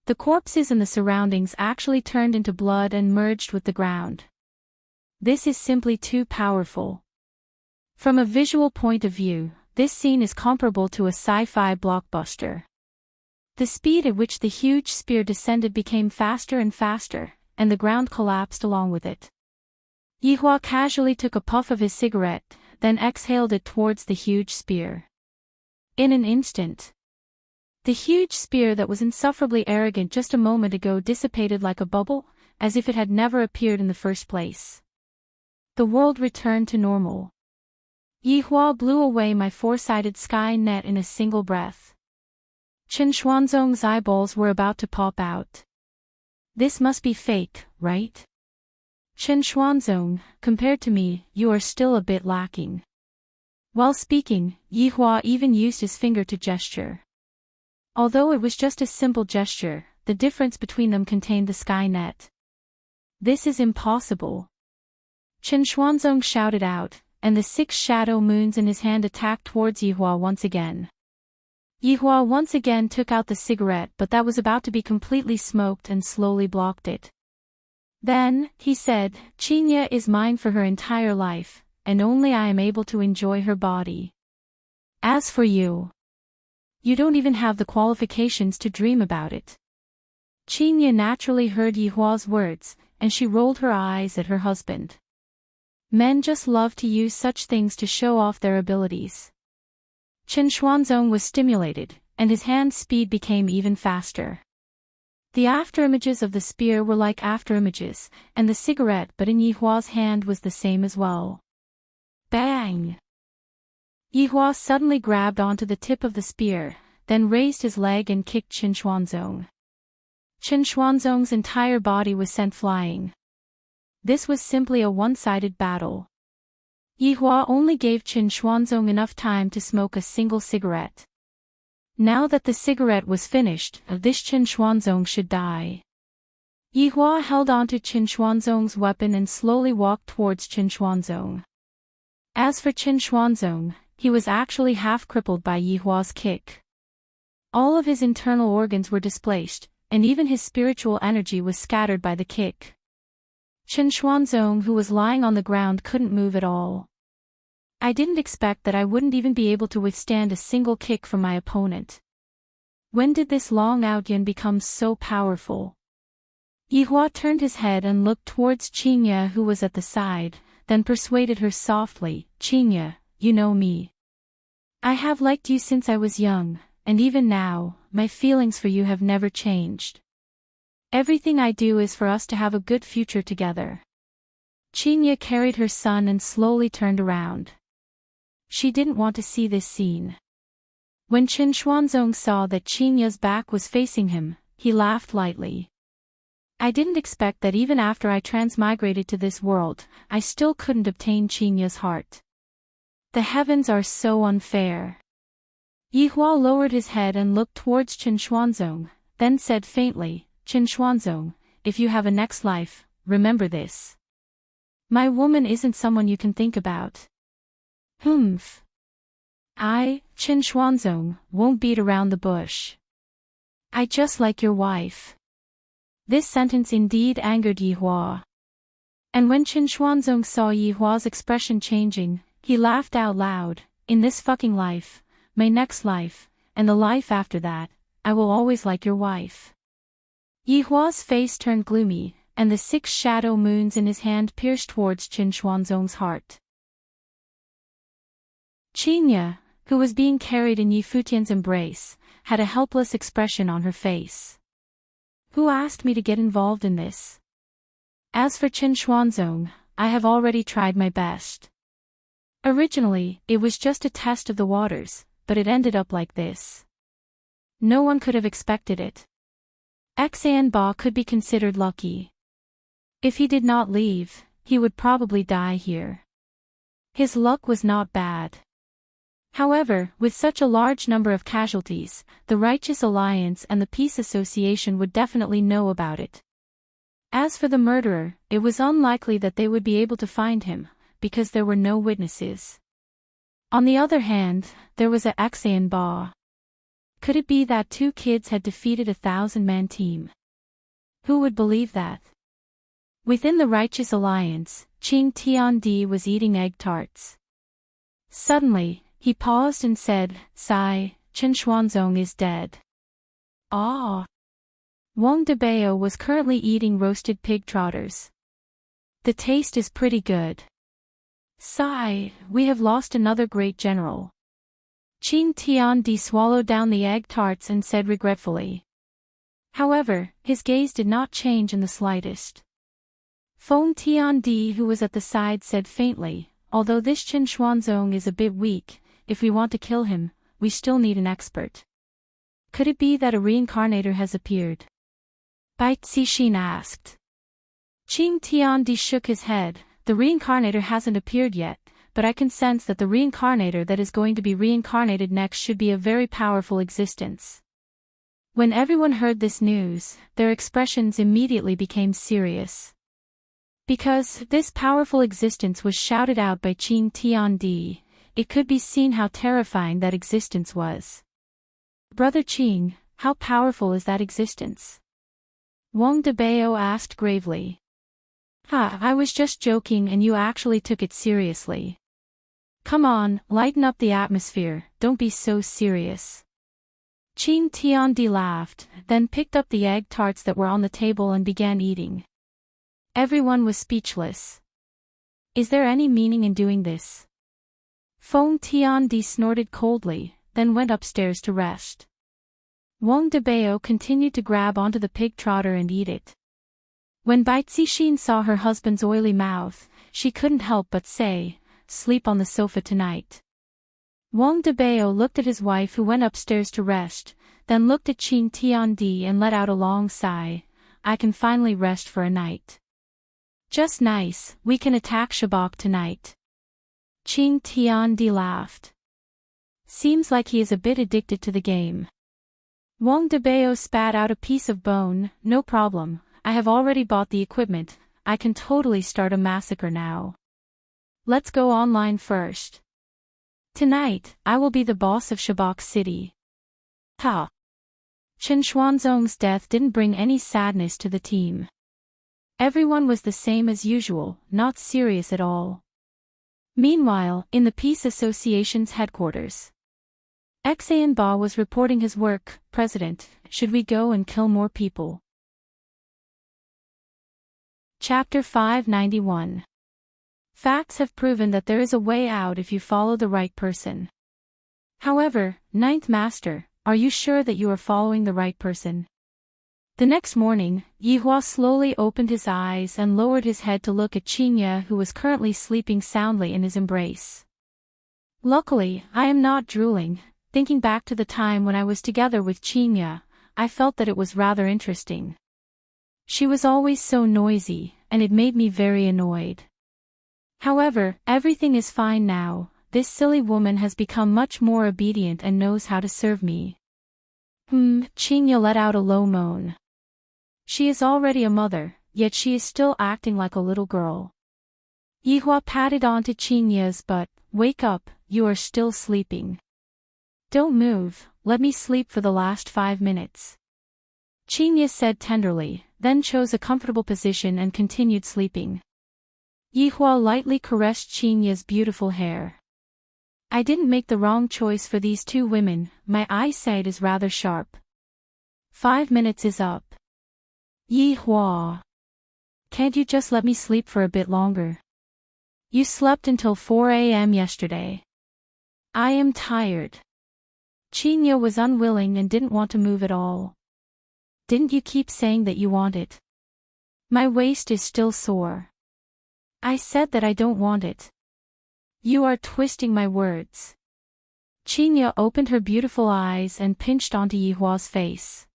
The corpses and the surroundings actually turned into blood and merged with the ground. This is simply too powerful. From a visual point of view, this scene is comparable to a sci-fi blockbuster. The speed at which the huge spear descended became faster and faster, and the ground collapsed along with it. Yi Hua casually took a puff of his cigarette, then exhaled it towards the huge spear. In an instant, the huge spear that was insufferably arrogant just a moment ago dissipated like a bubble, as if it had never appeared in the first place. The world returned to normal. Yi Hua blew away my four-sided sky net in a single breath. Chen Xuanzong's eyeballs were about to pop out. This must be fake, right? Chen Xuanzong, compared to me, you are still a bit lacking. While speaking, Yi Hua even used his finger to gesture. Although it was just a simple gesture, the difference between them contained the sky net. This is impossible. Chen Xuanzong shouted out, and the 6 shadow moons in his hand attacked towards Yi Hua once again. Yi Hua once again took out the cigarette, but that was about to be completely smoked and slowly blocked it. Then, he said, Qinya is mine for her entire life, and only I am able to enjoy her body. As for you, you don't even have the qualifications to dream about it. Qinya naturally heard Yi Hua's words, and she rolled her eyes at her husband. Men just love to use such things to show off their abilities. Chen Xuanzong was stimulated, and his hand speed became even faster. The afterimages of the spear were like afterimages, and the cigarette but in Yi Hua's hand was the same as well. Bang! Yi Hua suddenly grabbed onto the tip of the spear, then raised his leg and kicked Chen Xuanzong. Chen Xuanzong's entire body was sent flying. This was simply a one-sided battle. Yi Hua only gave Chen Xuanzong enough time to smoke a single cigarette. Now that the cigarette was finished, this Chen Xuanzong should die. Yi Hua held onto Chen Xuanzong's weapon and slowly walked towards Chen Xuanzong. As for Chen Xuanzong, he was actually half crippled by Yi Hua's kick. All of his internal organs were displaced, and even his spiritual energy was scattered by the kick. Chen Xuanzong, who was lying on the ground, couldn't move at all. I didn't expect that I wouldn't even be able to withstand a single kick from my opponent. When did this Long Outyan become so powerful? Yi Hua turned his head and looked towards Qinya, who was at the side, then persuaded her softly, Qinya, you know me. I have liked you since I was young, and even now, my feelings for you have never changed. Everything I do is for us to have a good future together. Qinya carried her son and slowly turned around. She didn't want to see this scene. When Chen Xuanzong saw that Qinya's back was facing him, he laughed lightly. I didn't expect that even after I transmigrated to this world, I still couldn't obtain Qinya's heart. The heavens are so unfair. Yi Hua lowered his head and looked towards Chen Xuanzong, then said faintly, Chen Xuanzong, if you have a next life, remember this. My woman isn't someone you can think about. Humph. I, Chen Xuanzong, won't beat around the bush. I just like your wife. This sentence indeed angered Yi Hua. And when Chen Xuanzong saw Yi Hua's expression changing, he laughed out loud, in this fucking life, my next life, and the life after that, I will always like your wife. Yi Hua's face turned gloomy, and the 6 shadow moons in his hand pierced towards Chen Xuanzong's heart. Qinya, who was being carried in Yi Futian's embrace, had a helpless expression on her face. Who asked me to get involved in this? As for Chen Xuanzong, I have already tried my best. Originally, it was just a test of the waters, but it ended up like this. No one could have expected it. Xan Ba could be considered lucky. If he did not leave, he would probably die here. His luck was not bad. However, with such a large number of casualties, the Righteous Alliance and the Peace Association would definitely know about it. As for the murderer, it was unlikely that they would be able to find him, because there were no witnesses. On the other hand, there was a Xan Ba. Could it be that 2 kids had defeated a 1,000-man team? Who would believe that? Within the Righteous Alliance, Qing Tiandi was eating egg tarts. Suddenly, he paused and said, "Sai, Chen Xuanzong is dead." Ah! Wang Debao was currently eating roasted pig trotters. The taste is pretty good. Sai, we have lost another great general. Qing Tiandi swallowed down the egg tarts and said regretfully. However, his gaze did not change in the slightest. Feng Tiandi, who was at the side, said faintly, "Although this Chen Xuanzong is a bit weak, if we want to kill him, we still need an expert." Could it be that a reincarnator has appeared? Bai Zixin asked. Qing Tiandi shook his head. The reincarnator hasn't appeared yet, but I can sense that the reincarnator that is going to be reincarnated next should be a very powerful existence. When everyone heard this news, their expressions immediately became serious. Because this powerful existence was shouted out by Qing Tiandi, it could be seen how terrifying that existence was. "Brother Qing, how powerful is that existence?" Wang Debao asked gravely. I was just joking and you actually took it seriously. Come on, lighten up the atmosphere, don't be so serious. Qing Tiandi laughed, then picked up the egg tarts that were on the table and began eating. Everyone was speechless. Is there any meaning in doing this? Feng Tiandi snorted coldly, then went upstairs to rest. Wang Debao continued to grab onto the pig trotter and eat it. When Bai Zixin saw her husband's oily mouth, she couldn't help but say, "Sleep on the sofa tonight." Wang Debao looked at his wife, who went upstairs to rest, then looked at Qing Tiandi and let out a long sigh. "I can finally rest for a night. Just nice, we can attack Shabak tonight." Qing Tiandi laughed. Seems like he is a bit addicted to the game. Wang Debao spat out a piece of bone. "No problem, I have already bought the equipment, I can totally start a massacre now. Let's go online first. Tonight, I will be the boss of Shabak City." Ha! Chen Xuanzong's death didn't bring any sadness to the team. Everyone was the same as usual, not serious at all. Meanwhile, in the Peace Association's headquarters, Xan Ba was reporting his work. "President, should we go and kill more people?" Chapter 591. Facts have proven that there is a way out if you follow the right person. However, Ninth Master, are you sure that you are following the right person? The next morning, Yihua slowly opened his eyes and lowered his head to look at Qingye, who was currently sleeping soundly in his embrace. Luckily, I am not drooling. Thinking back to the time when I was together with Qingye, I felt that it was rather interesting. She was always so noisy, and it made me very annoyed. However, everything is fine now. This silly woman has become much more obedient and knows how to serve me. Qingye let out a low moan. She is already a mother, yet she is still acting like a little girl. Yihua patted onto Qingye's butt. "Wake up, you are still sleeping. Don't move, let me sleep for the last 5 minutes." Qingye said tenderly, then chose a comfortable position and continued sleeping. Yihua lightly caressed Qingye's beautiful hair. "I didn't make the wrong choice for these 2 women, my eyesight is rather sharp. 5 minutes is up. Yihua, can't you just let me sleep for a bit longer? You slept until 4 a.m. yesterday. I am tired." Qingye was unwilling and didn't want to move at all. "Didn't you keep saying that you want it? My waist is still sore." "I said that I don't want it." "You are twisting my words." Qinya opened her beautiful eyes and pinched onto Yihua's face.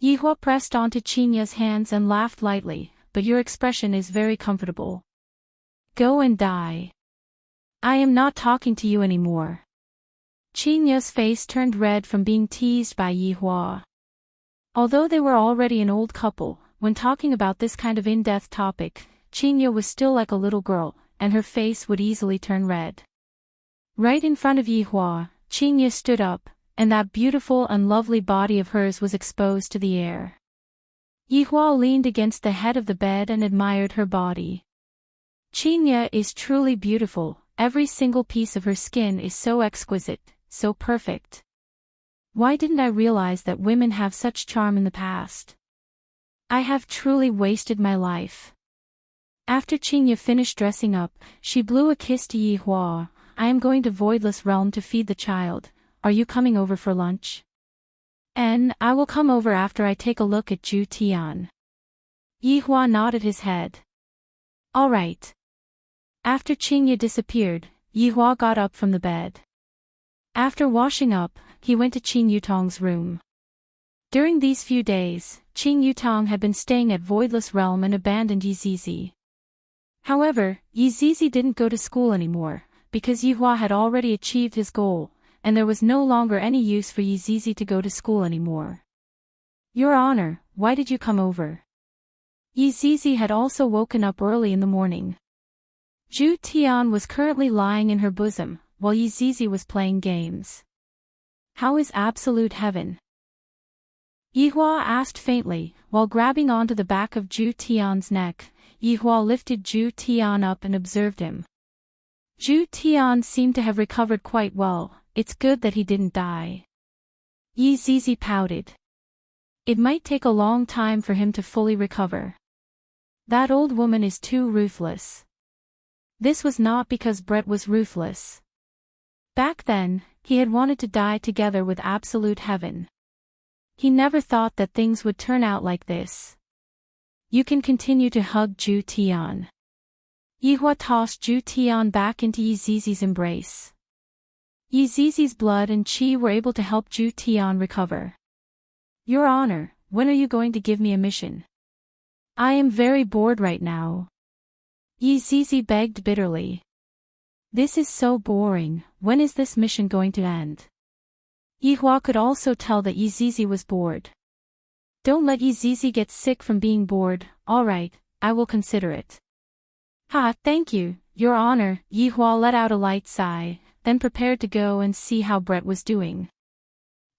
Yihua pressed onto Qinya's hands and laughed lightly, but your expression is very comfortable. Go and die. I am not talking to you anymore. Qinya's face turned red from being teased by Yihua. Although they were already an old couple, when talking about this kind of in-depth topic, Qinya was still like a little girl, and her face would easily turn red. Right in front of Yihua, Qinya stood up, and that beautiful and lovely body of hers was exposed to the air. Yihua leaned against the head of the bed and admired her body. Qinya is truly beautiful, every single piece of her skin is so exquisite, so perfect. Why didn't I realize that women have such charm in the past? I have truly wasted my life. After Qinya finished dressing up, she blew a kiss to Yihua. I am going to Voidless Realm to feed the child. Are you coming over for lunch? And I will come over after I take a look at Zhu Tian. Yihua nodded his head. All right. After Qinya disappeared, Yihua got up from the bed. After washing up, he went to Qin Yutong's room. During these few days, Qin Yutong had been staying at Voidless Realm and abandoned Yizizi. However, Yizizi didn't go to school anymore, because Yihua had already achieved his goal, and there was no longer any use for Yizizi to go to school anymore. Your Honor, why did you come over? Yizizi had also woken up early in the morning. Zhu Tian was currently lying in her bosom, while Yizizi was playing games. How is absolute heaven? Yihua asked faintly, while grabbing onto the back of Zhu Tian's neck. Yihua lifted Zhu Tian up and observed him. Zhu Tian seemed to have recovered quite well. It's good that he didn't die. Yizizi pouted. It might take a long time for him to fully recover. That old woman is too ruthless. This was not because Brett was ruthless. Back then, he had wanted to die together with absolute heaven. He never thought that things would turn out like this. You can continue to hug Zhu Tian. Yihua tossed Zhu Tian back into Yizizi's embrace. Yizizi's blood and qi were able to help Zhu Tian recover. Your Honor, when are you going to give me a mission? I am very bored right now. Yizizi begged bitterly. This is so boring, when is this mission going to end? Yihua could also tell that Yizizi was bored. Don't let Yizizi get sick from being bored. Alright, I will consider it. Ha, thank you, Your Honor. Yihua let out a light sigh, then prepared to go and see how Brett was doing.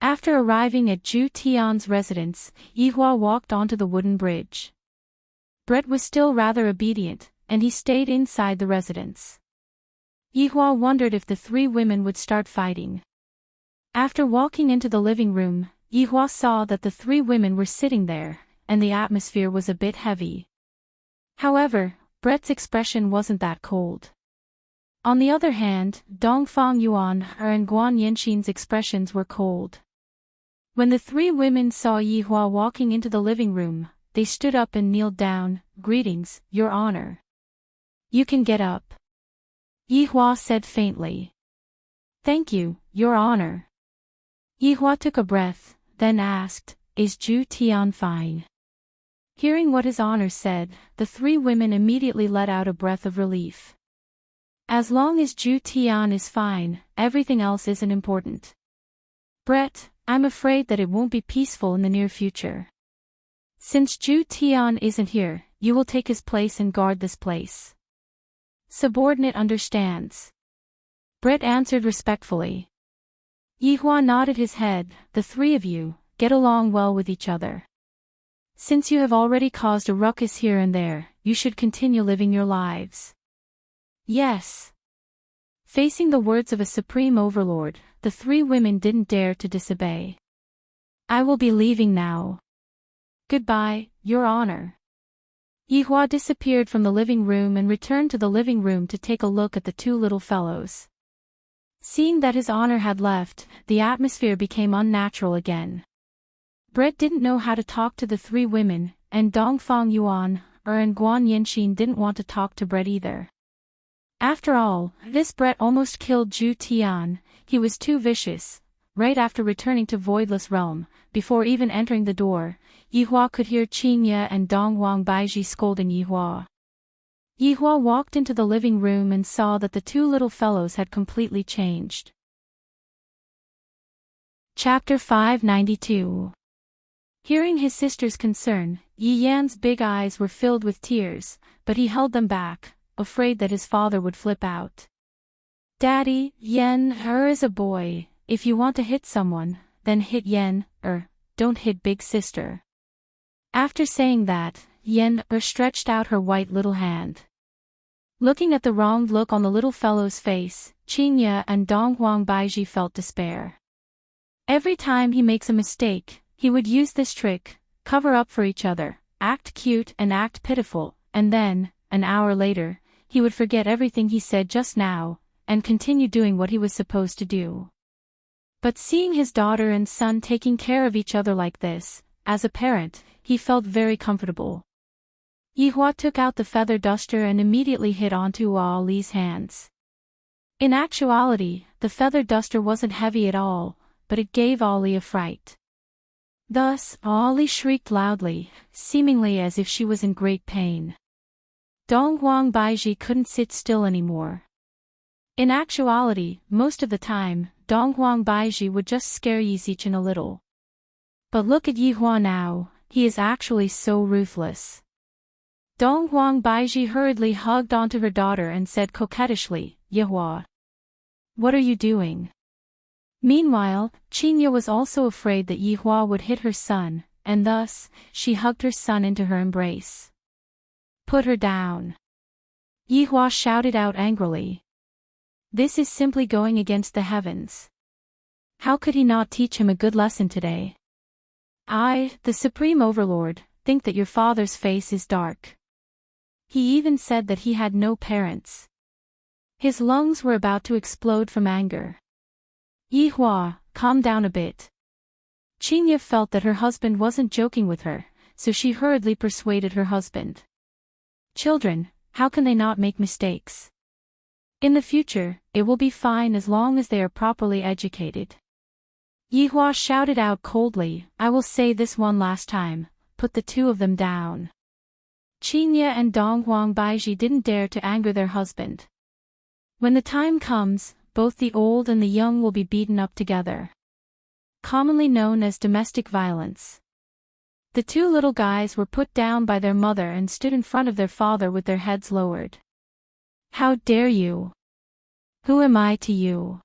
After arriving at Zhu Tian's residence, Yihua walked onto the wooden bridge. Brett was still rather obedient, and he stayed inside the residence. Yihua wondered if the three women would start fighting. After walking into the living room, Yihua saw that the three women were sitting there, and the atmosphere was a bit heavy. However, Brett's expression wasn't that cold. On the other hand, Dongfang Yuan and Guan Yanxin's expressions were cold. When the three women saw Yihua walking into the living room, they stood up and kneeled down. Greetings, Your Honor. You can get up. Yihua said faintly. Thank you, Your Honor. Yihua took a breath, then asked, Is Zhu Tian fine? Hearing what his honor said, the three women immediately let out a breath of relief. As long as Zhu Tian is fine, everything else isn't important. Brett, I'm afraid that it won't be peaceful in the near future. Since Zhu Tian isn't here, you will take his place and guard this place. Subordinate understands. Brett answered respectfully. Yihua nodded his head. The three of you, get along well with each other. Since you have already caused a ruckus here and there, you should continue living your lives. Yes. Facing the words of a supreme overlord, the three women didn't dare to disobey. I will be leaving now. Goodbye, Your Honor. Yihua disappeared from the living room and returned to the living room to take a look at the two little fellows. Seeing that his honor had left, the atmosphere became unnatural again. Brett didn't know how to talk to the three women, and Dongfang Yuan and Guan Yanxin didn't want to talk to Brett either. After all, this Brett almost killed Ju Tian. He was too vicious. Right after returning to Voidless Realm, before even entering the door, Yihua could hear Qingye and Donghuang Baiji scolding Yihua. Yihua walked into the living room and saw that the two little fellows had completely changed. Chapter 592. Hearing his sister's concern, Yi Yan's big eyes were filled with tears, but he held them back, afraid that his father would flip out. Daddy, Yan is a boy. If you want to hit someone, then hit Yan, don't hit big sister. After saying that, Yan stretched out her white little hand. Looking at the wronged look on the little fellow's face, Qingye and Donghuang Baiji felt despair. Every time he makes a mistake, he would use this trick, cover up for each other, act cute and act pitiful, and then, an hour later, he would forget everything he said just now, and continue doing what he was supposed to do. But seeing his daughter and son taking care of each other like this, as a parent, he felt very comfortable. Yihua took out the feather duster and immediately hit onto Ali's hands. In actuality, the feather duster wasn't heavy at all, but it gave Ali a fright. Thus, Ali shrieked loudly, seemingly as if she was in great pain. Donghuang Baiji couldn't sit still anymore. In actuality, most of the time, Donghuang Baiji would just scare Yizichin a little. But look at Yihua now, he is actually so ruthless. Donghuang Baiji hurriedly hugged onto her daughter and said coquettishly, Yihua, what are you doing? Meanwhile, Qingye was also afraid that Yihua would hit her son, and thus, she hugged her son into her embrace. Put her down. Yihua shouted out angrily. This is simply going against the heavens. How could he not teach him a good lesson today? I, the Supreme Overlord, think that your father's face is dark. He even said that he had no parents. His lungs were about to explode from anger. Yihua, calm down a bit. Qingye felt that her husband wasn't joking with her, so she hurriedly persuaded her husband. Children, how can they not make mistakes? In the future, it will be fine as long as they are properly educated. Yihua shouted out coldly, I will say this one last time, put the two of them down. Qingye and Donghuang Baiji didn't dare to anger their husband. When the time comes, both the old and the young will be beaten up together. Commonly known as domestic violence. The two little guys were put down by their mother and stood in front of their father with their heads lowered. How dare you? Who am I to you?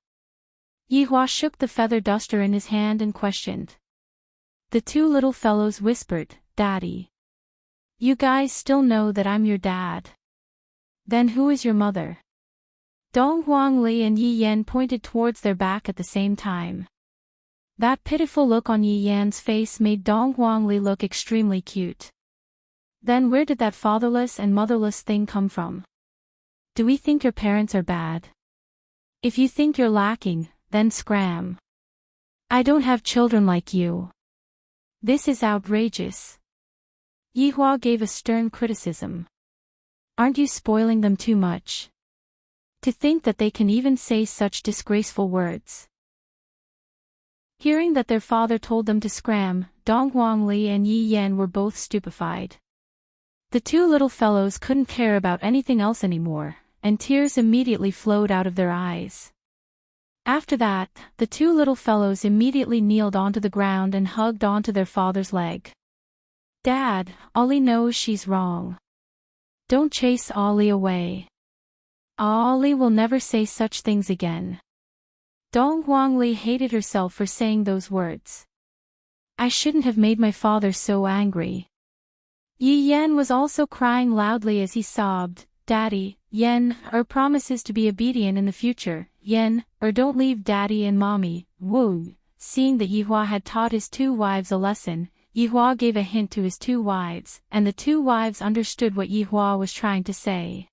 Yihua shook the feather duster in his hand and questioned. The two little fellows whispered, Daddy. You guys still know that I'm your dad. Then who is your mother? Donghuang Li and Yi Yan pointed towards their back at the same time. That pitiful look on Yi Yan's face made Donghuang Li look extremely cute. Then where did that fatherless and motherless thing come from? Do we think your parents are bad? If you think you're lacking, then scram. I don't have children like you. This is outrageous. Yihua gave a stern criticism. Aren't you spoiling them too much? To think that they can even say such disgraceful words. Hearing that their father told them to scram, Donghuang Li and Yi Yan were both stupefied. The two little fellows couldn't care about anything else anymore, and tears immediately flowed out of their eyes. After that, the two little fellows immediately kneeled onto the ground and hugged onto their father's leg. Dad, Ollie knows she's wrong. Don't chase Ollie away. Ollie will never say such things again. Donghuang Li hated herself for saying those words. I shouldn't have made my father so angry. Yi Yan was also crying loudly as he sobbed, Daddy, Yan, promises to be obedient in the future, Yan, don't leave Daddy and Mommy, woo. Seeing that Yihua had taught his two wives a lesson, Yihua gave a hint to his two wives, and the two wives understood what Yihua was trying to say.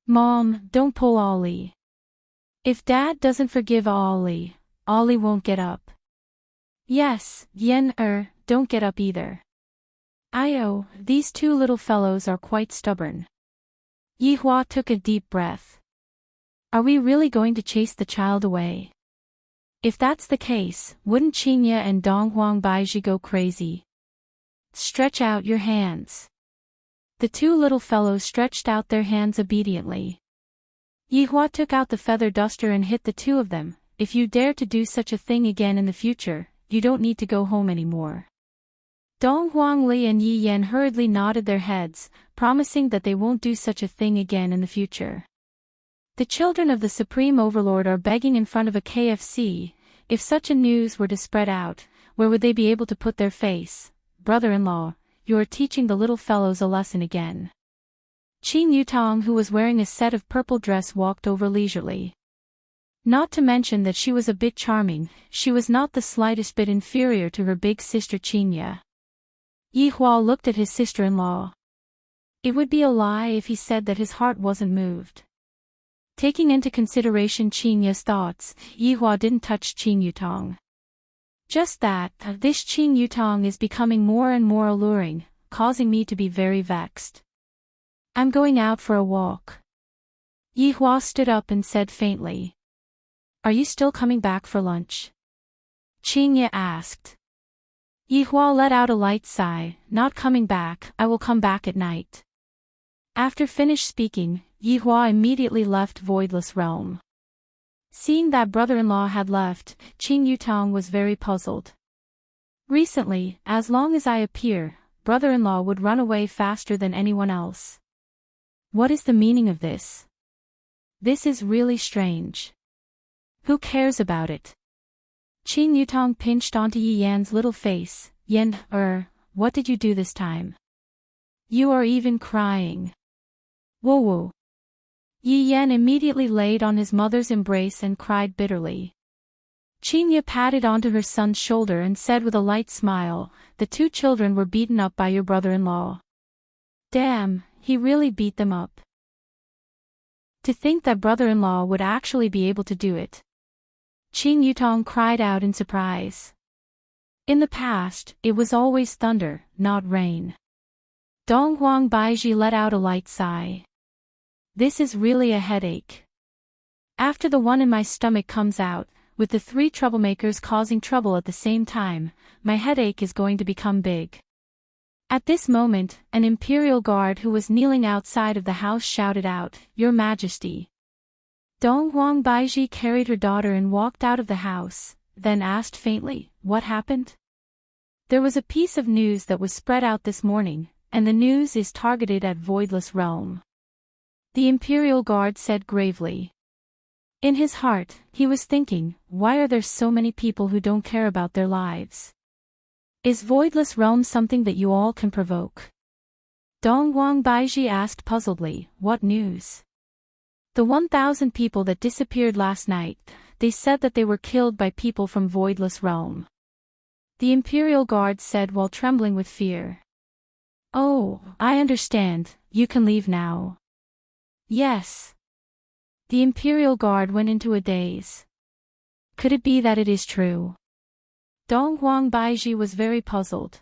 Mom, don't pull Ollie. If Dad doesn't forgive Ollie, Ollie won't get up. Yes, Yan, don't get up either. These two little fellows are quite stubborn. Yihua took a deep breath. Are we really going to chase the child away? If that's the case, wouldn't Qinya and Donghuang Baiji go crazy? Stretch out your hands. The two little fellows stretched out their hands obediently. Yihua took out the feather duster and hit the two of them. If you dare to do such a thing again in the future, you don't need to go home anymore. Donghuang Li and Yi Yan hurriedly nodded their heads, promising that they won't do such a thing again in the future. The children of the Supreme Overlord are begging in front of a KFC. If such a news were to spread out, where would they be able to put their face? Brother-in-law, you are teaching the little fellows a lesson again. Qin Yutong, who was wearing a set of purple dress, walked over leisurely. Not to mention that she was a bit charming, she was not the slightest bit inferior to her big sister Qinya. Yihua looked at his sister-in-law. It would be a lie if he said that his heart wasn't moved. Taking into consideration Qinya's thoughts, Yihua didn't touch Qin Yutong. Just that, this Qin Yutong is becoming more and more alluring, causing me to be very vexed. I'm going out for a walk. Yihua stood up and said faintly. Are you still coming back for lunch? Qinya asked. Yihua let out a light sigh. Not coming back, I will come back at night. After finished speaking, Yihua immediately left Voidless Realm. Seeing that brother-in-law had left, Qin Yutong was very puzzled. Recently, as long as I appear, brother-in-law would run away faster than anyone else. What is the meaning of this? This is really strange. Who cares about it? Qin Yutong pinched onto Yi Yan's little face. Yan, what did you do this time? You are even crying. Whoa. Yi Yan immediately laid on his mother's embrace and cried bitterly. Qinya patted onto her son's shoulder and said with a light smile, the two children were beaten up by your brother-in-law. Damn, he really beat them up. To think that brother-in-law would actually be able to do it. Qin Yutong cried out in surprise. In the past, it was always thunder, not rain. Donghuang Baiji let out a light sigh. This is really a headache. After the one in my stomach comes out, with the three troublemakers causing trouble at the same time, my headache is going to become big. At this moment, an imperial guard who was kneeling outside of the house shouted out, Your Majesty. Donghuang Baiji carried her daughter and walked out of the house, then asked faintly, What happened? There was a piece of news that was spread out this morning, and the news is targeted at Voidless Realm. The Imperial Guard said gravely. In his heart, he was thinking, why are there so many people who don't care about their lives? Is Voidless Realm something that you all can provoke? Donghuang Baiji asked puzzledly, what news? The 1,000 people that disappeared last night, they said that they were killed by people from Voidless Realm. The Imperial Guard said while trembling with fear. Oh, I understand, you can leave now. Yes. The Imperial Guard went into a daze. Could it be that it is true? Donghuang Baiji was very puzzled.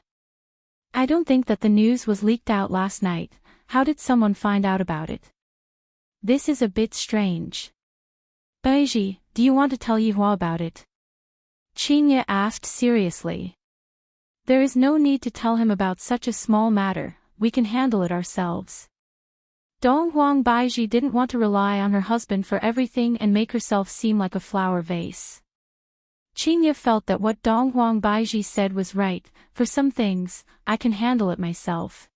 I don't think that the news was leaked out last night. How did someone find out about it? This is a bit strange. Baiji, do you want to tell Yihua about it? Qinya asked seriously. There is no need to tell him about such a small matter, we can handle it ourselves. Donghuang Baiji didn't want to rely on her husband for everything and make herself seem like a flower vase. Qinya felt that what Donghuang Baiji said was right, for some things, I can handle it myself.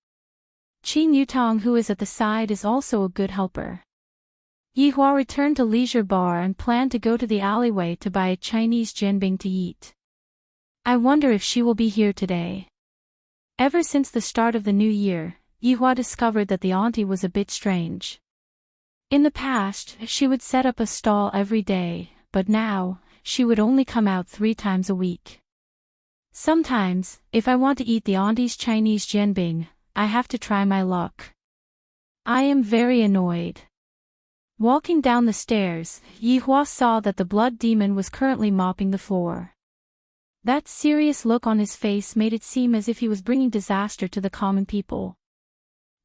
Qin Yutong, who is at the side, is also a good helper. Yihua returned to Leisure Bar and planned to go to the alleyway to buy a Chinese jianbing to eat. I wonder if she will be here today. Ever since the start of the new year, Yihua discovered that the auntie was a bit strange. In the past, she would set up a stall every day, but now, she would only come out 3 times a week. Sometimes, if I want to eat the auntie's Chinese jianbing, I have to try my luck. I am very annoyed. Walking down the stairs, Yihua saw that the blood demon was currently mopping the floor. That serious look on his face made it seem as if he was bringing disaster to the common people.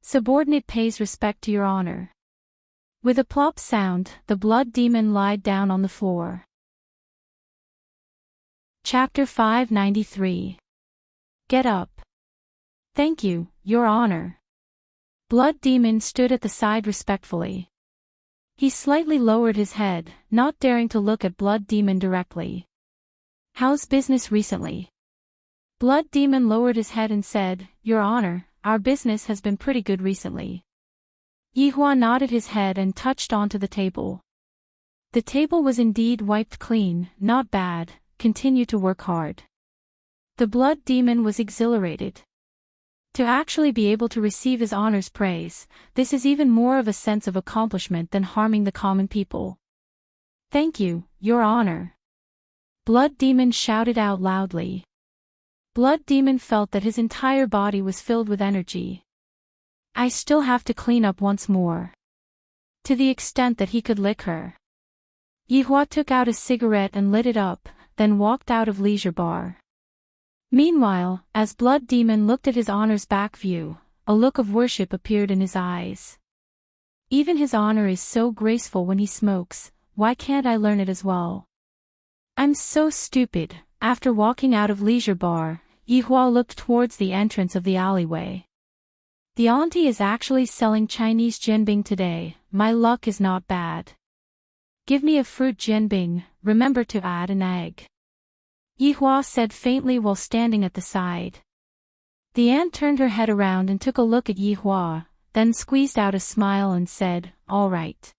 Subordinate pays respect to your honor. With a plop sound, the blood demon lied down on the floor. Chapter 593. Get up. Thank you, Your Honor. Blood demon stood at the side respectfully. He slightly lowered his head, not daring to look at blood demon directly. How's business recently? Blood demon lowered his head and said, Your Honor, our business has been pretty good recently. Yihua nodded his head and touched onto the table. The table was indeed wiped clean. Not bad, continue to work hard. The blood demon was exhilarated. To actually be able to receive his honor's praise, this is even more of a sense of accomplishment than harming the common people. Thank you, Your Honor. Blood demon shouted out loudly. Blood demon felt that his entire body was filled with energy. I still have to clean up once more. To the extent that he could lick her. Yihua took out a cigarette and lit it up, then walked out of leisure bar. Meanwhile, as blood demon looked at his honor's back view, a look of worship appeared in his eyes. Even his honor is so graceful when he smokes, why can't I learn it as well? I'm so stupid. After walking out of leisure bar, Yihua looked towards the entrance of the alleyway. The auntie is actually selling Chinese jianbing today. My luck is not bad. Give me a fruit jianbing, remember to add an egg. Yihua said faintly while standing at the side. The aunt turned her head around and took a look at Yihua, then squeezed out a smile and said, all right.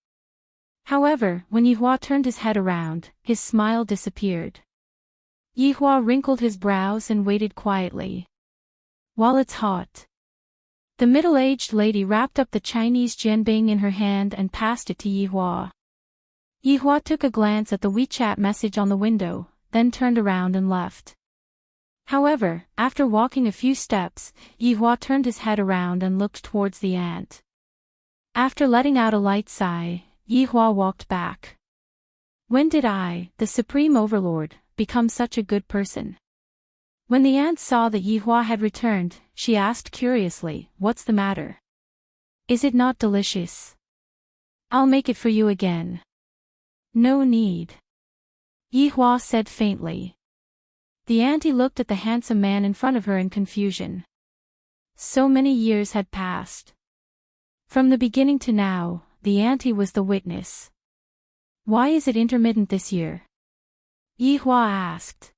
However, when Yihua turned his head around, his smile disappeared. Yihua wrinkled his brows and waited quietly. While it's hot. The middle-aged lady wrapped up the Chinese jianbing in her hand and passed it to Yihua. Yihua took a glance at the WeChat message on the window, then turned around and left. However, after walking a few steps, Yihua turned his head around and looked towards the aunt. After letting out a light sigh, Yihua walked back. When did I, the Supreme Overlord, become such a good person? When the aunt saw that Yihua had returned, she asked curiously, what's the matter? Is it not delicious? I'll make it for you again. No need. Yihua said faintly. The auntie looked at the handsome man in front of her in confusion. So many years had passed. From the beginning to now, the auntie was the witness. Why is it intermittent this year? Yihua asked.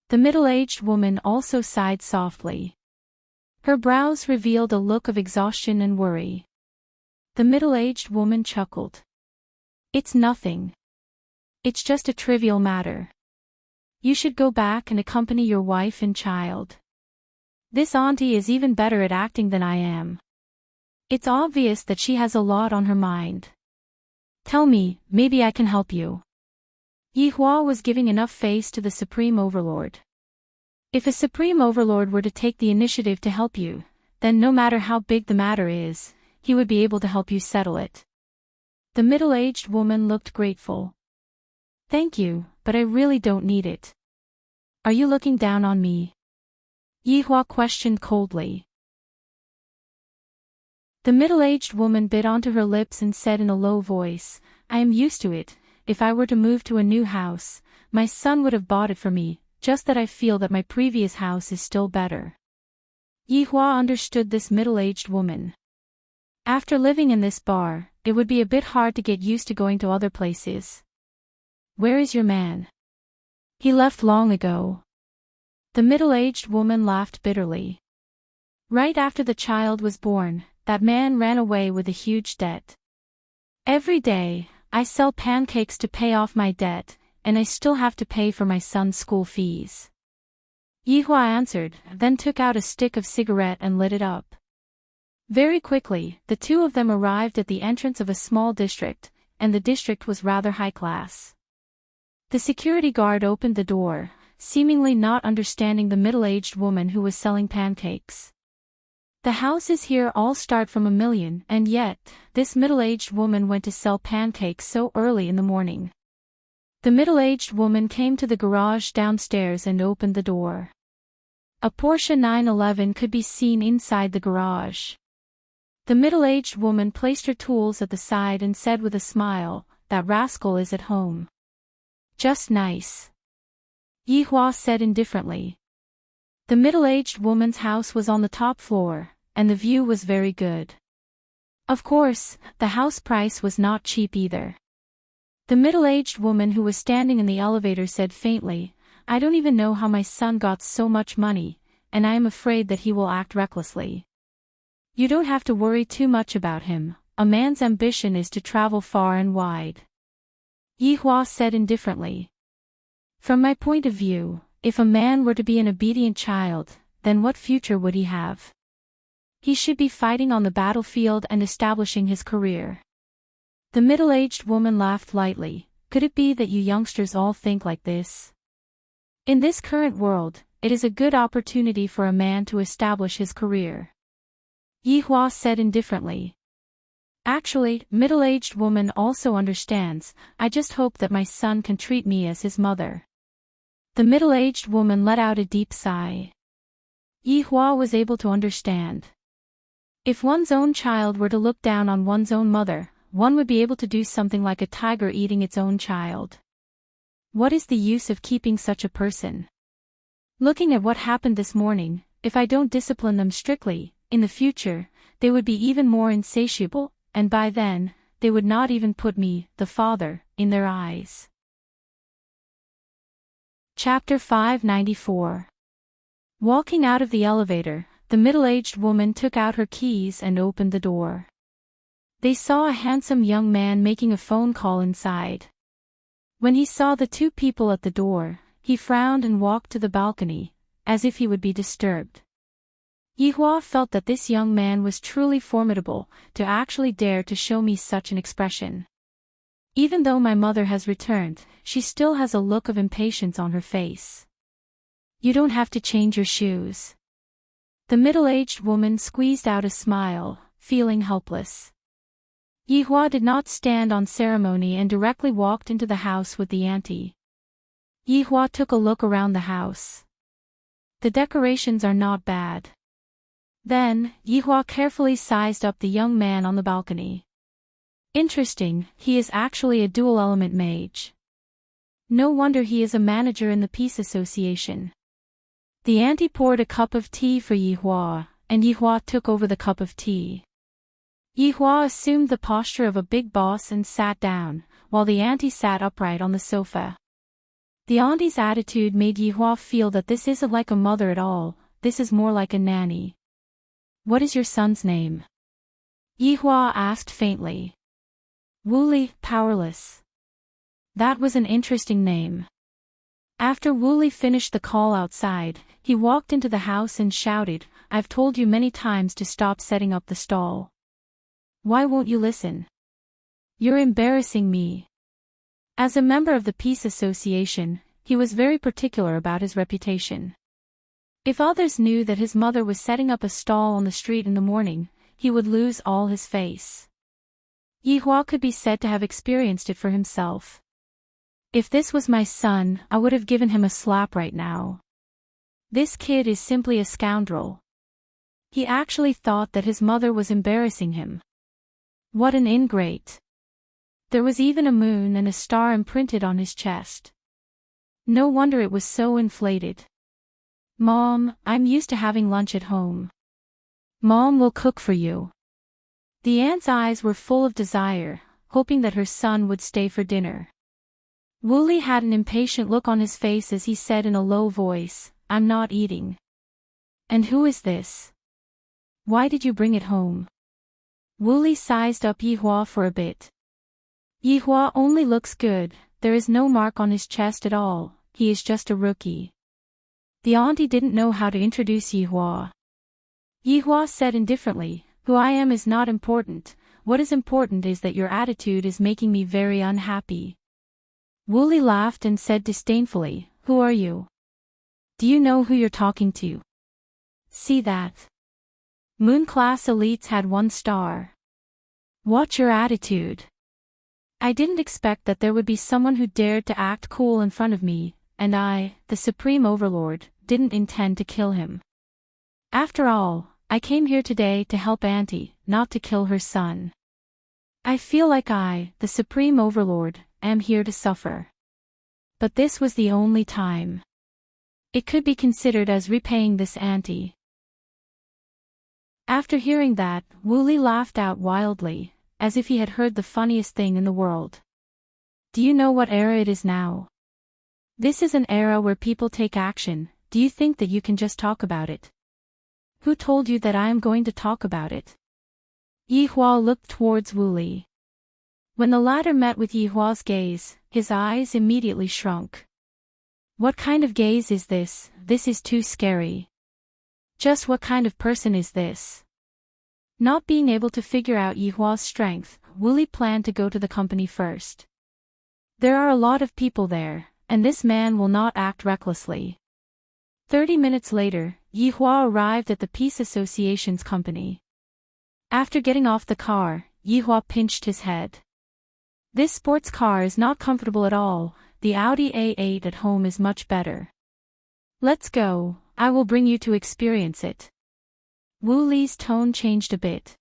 The middle-aged woman also sighed softly. Her brows revealed a look of exhaustion and worry. The middle-aged woman chuckled. It's nothing. It's just a trivial matter. You should go back and accompany your wife and child. This auntie is even better at acting than I am. It's obvious that she has a lot on her mind. Tell me, maybe I can help you. Yihua was giving enough face to the Supreme Overlord. If a Supreme Overlord were to take the initiative to help you, then no matter how big the matter is, he would be able to help you settle it. The middle-aged woman looked grateful. Thank you, but I really don't need it. Are you looking down on me? Yihua questioned coldly. The middle-aged woman bit onto her lips and said in a low voice, I am used to it. If I were to move to a new house, my son would have bought it for me, just that I feel that my previous house is still better. Yihua understood this middle-aged woman. After living in this bar, it would be a bit hard to get used to going to other places. Where is your man? He left long ago. The middle-aged woman laughed bitterly. Right after the child was born, that man ran away with a huge debt. Every day, I sell pancakes to pay off my debt, and I still have to pay for my son's school fees. Yihua answered, then took out a stick of cigarette and lit it up. Very quickly, the two of them arrived at the entrance of a small district, and the district was rather high class. The security guard opened the door, seemingly not understanding the middle-aged woman who was selling pancakes. The houses here all start from $1 million, and yet, this middle-aged woman went to sell pancakes so early in the morning. The middle-aged woman came to the garage downstairs and opened the door. A Porsche 911 could be seen inside the garage. The middle-aged woman placed her tools at the side and said with a smile, "That rascal is at home." "Just nice," Yi Hua said indifferently. The middle-aged woman's house was on the top floor, and the view was very good. Of course, the house price was not cheap either. The middle-aged woman who was standing in the elevator said faintly, "I don't even know how my son got so much money, and I am afraid that he will act recklessly." "You don't have to worry too much about him. A man's ambition is to travel far and wide," Yi Hua said indifferently. "From my point of view, if a man were to be an obedient child, then what future would he have? He should be fighting on the battlefield and establishing his career." The middle-aged woman laughed lightly. "Could it be that you youngsters all think like this? In this current world, it is a good opportunity for a man to establish his career," Yi Hua said indifferently. "Actually, middle-aged woman also understands. I just hope that my son can treat me as his mother." The middle-aged woman let out a deep sigh. Yi Hua was able to understand. If one's own child were to look down on one's own mother, one would be able to do something like a tiger eating its own child. What is the use of keeping such a person? Looking at what happened this morning, if I don't discipline them strictly, in the future, they would be even more insatiable, and by then, they would not even put me, the father, in their eyes. Chapter 594. Walking out of the elevator, the middle-aged woman took out her keys and opened the door. They saw a handsome young man making a phone call inside. When he saw the two people at the door, he frowned and walked to the balcony, as if he would be disturbed. Yi Hua felt that this young man was truly formidable, to actually dare to show me such an expression. Even though my mother has returned, she still has a look of impatience on her face. "You don't have to change your shoes." The middle-aged woman squeezed out a smile, feeling helpless. Yi Hua did not stand on ceremony and directly walked into the house with the auntie. Yi Hua took a look around the house. The decorations are not bad. Then, Yi Hua carefully sized up the young man on the balcony. Interesting, he is actually a dual-element mage. No wonder he is a manager in the Peace Association. The auntie poured a cup of tea for Yi Hua, and Yi Hua took over the cup of tea. Yi Hua assumed the posture of a big boss and sat down, while the auntie sat upright on the sofa. The auntie's attitude made Yi Hua feel that this isn't like a mother at all, this is more like a nanny. "What is your son's name?" Yi Hua asked faintly. "Wooly, powerless." That was an interesting name. After Wooly finished the call outside, he walked into the house and shouted, "I've told you many times to stop setting up the stall. Why won't you listen? You're embarrassing me." As a member of the Peace Association, he was very particular about his reputation. If others knew that his mother was setting up a stall on the street in the morning, he would lose all his face. Yi Hua could be said to have experienced it for himself. "If this was my son, I would have given him a slap right now. This kid is simply a scoundrel." He actually thought that his mother was embarrassing him. What an ingrate. There was even a moon and a star imprinted on his chest. No wonder it was so inflated. "Mom, I'm used to having lunch at home. Mom will cook for you." The aunt's eyes were full of desire, hoping that her son would stay for dinner. Wooly had an impatient look on his face as he said in a low voice, "I'm not eating." "And who is this? Why did you bring it home?" Wooly sized up Yi Hua for a bit. "Yi Hua only looks good, there is no mark on his chest at all, he is just a rookie." The auntie didn't know how to introduce Yi Hua. Yi Hua said indifferently, "Who I am is not important, what is important is that your attitude is making me very unhappy." Wooly laughed and said disdainfully, "Who are you? Do you know who you're talking to? See that? Moon class elites had 1 star. Watch your attitude. I didn't expect that there would be someone who dared to act cool in front of me, and I, the Supreme Overlord, didn't intend to kill him. After all, I came here today to help Auntie, not to kill her son. I feel like I, the Supreme Overlord, am here to suffer. But this was the only time. It could be considered as repaying this Auntie." After hearing that, Wooly laughed out wildly, as if he had heard the funniest thing in the world. "Do you know what era it is now? This is an era where people take action. Do you think that you can just talk about it? Who told you that I am going to talk about it?" Yihua looked towards Wooly. When the latter met with Yihua's gaze, his eyes immediately shrunk. "What kind of gaze is this? This is too scary. Just what kind of person is this?" Not being able to figure out Yihua's strength, Wooly planned to go to the company first. There are a lot of people there, and this man will not act recklessly. 30 minutes later, Yihua arrived at the Peace Association's company. After getting off the car, Yihua pinched his head. "This sports car is not comfortable at all. The Audi A8 at home is much better. Let's go, I will bring you to experience it." Wu Li's tone changed a bit.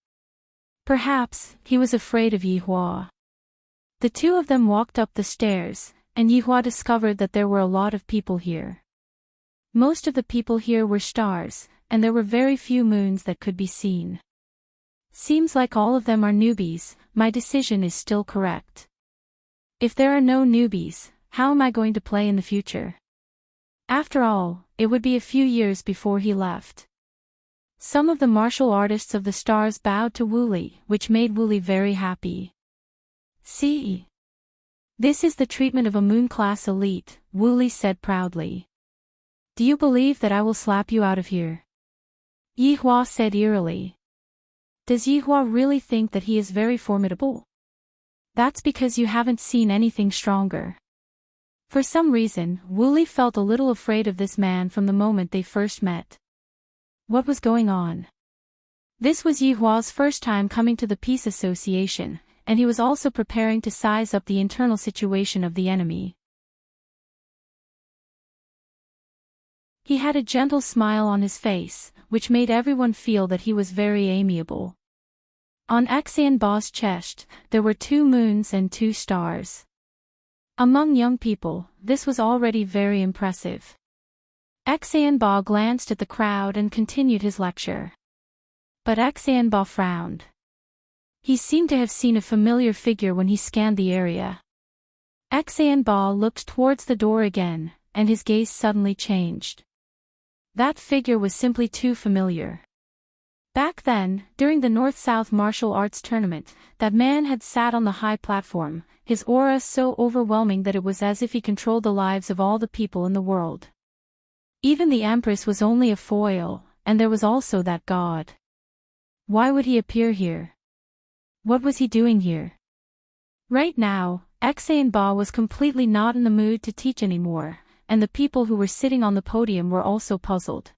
Perhaps, he was afraid of Yihua. The two of them walked up the stairs, and Yihua discovered that there were a lot of people here. Most of the people here were stars, and there were very few moons that could be seen. Seems like all of them are newbies. My decision is still correct. If there are no newbies, how am I going to play in the future? After all, it would be a few years before he left. Some of the martial artists of the stars bowed to Wooly, which made Wooly very happy. "See? This is the treatment of a moon-class elite," Wooly said proudly. "Do you believe that I will slap you out of here?" Yihua said eerily. Does Yihua really think that he is very formidable? That's because you haven't seen anything stronger. For some reason, Wooly felt a little afraid of this man from the moment they first met. What was going on? This was Yihua's first time coming to the Peace Association, and he was also preparing to size up the internal situation of the enemy. He had a gentle smile on his face, which made everyone feel that he was very amiable. On Xianba's chest, there were 2 moons and 2 stars. Among young people, this was already very impressive. Xianba glanced at the crowd and continued his lecture. But Xianba frowned. He seemed to have seen a familiar figure when he scanned the area. Xianba looked towards the door again, and his gaze suddenly changed. That figure was simply too familiar. Back then, during the North-South Martial Arts Tournament, that man had sat on the high platform, his aura so overwhelming that it was as if he controlled the lives of all the people in the world. Even the Empress was only a foil, and there was also that god. Why would he appear here? What was he doing here? Right now, Xianba was completely not in the mood to teach anymore, and the people who were sitting on the podium were also puzzled.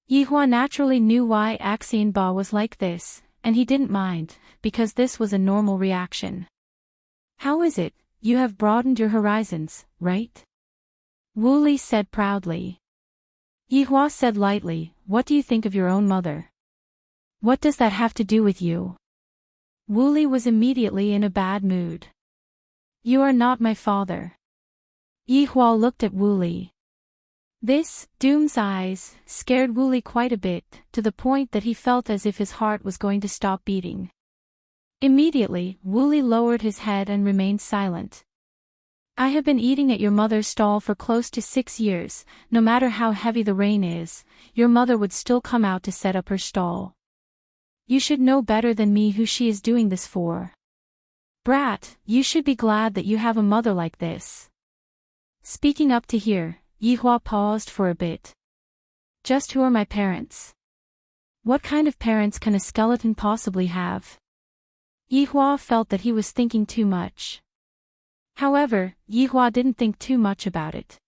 Yihua naturally knew why Xianba was like this, and he didn't mind, because this was a normal reaction. "How is it, you have broadened your horizons, right?" Wooly said proudly. Yihua said lightly, "What do you think of your own mother?" "What does that have to do with you?" Wooly was immediately in a bad mood. "You are not my father." Yihua looked at Wooly. This, Doom's eyes, scared Wooly quite a bit, to the point that he felt as if his heart was going to stop beating. Immediately, Wooly lowered his head and remained silent. "I have been eating at your mother's stall for close to 6 years, no matter how heavy the rain is, your mother would still come out to set up her stall. You should know better than me who she is doing this for. Brat, you should be glad that you have a mother like this." Speaking up to here, Yihua paused for a bit. "Just who are my parents? What kind of parents can a skeleton possibly have?" Yihua felt that he was thinking too much. However, Yihua didn't think too much about it.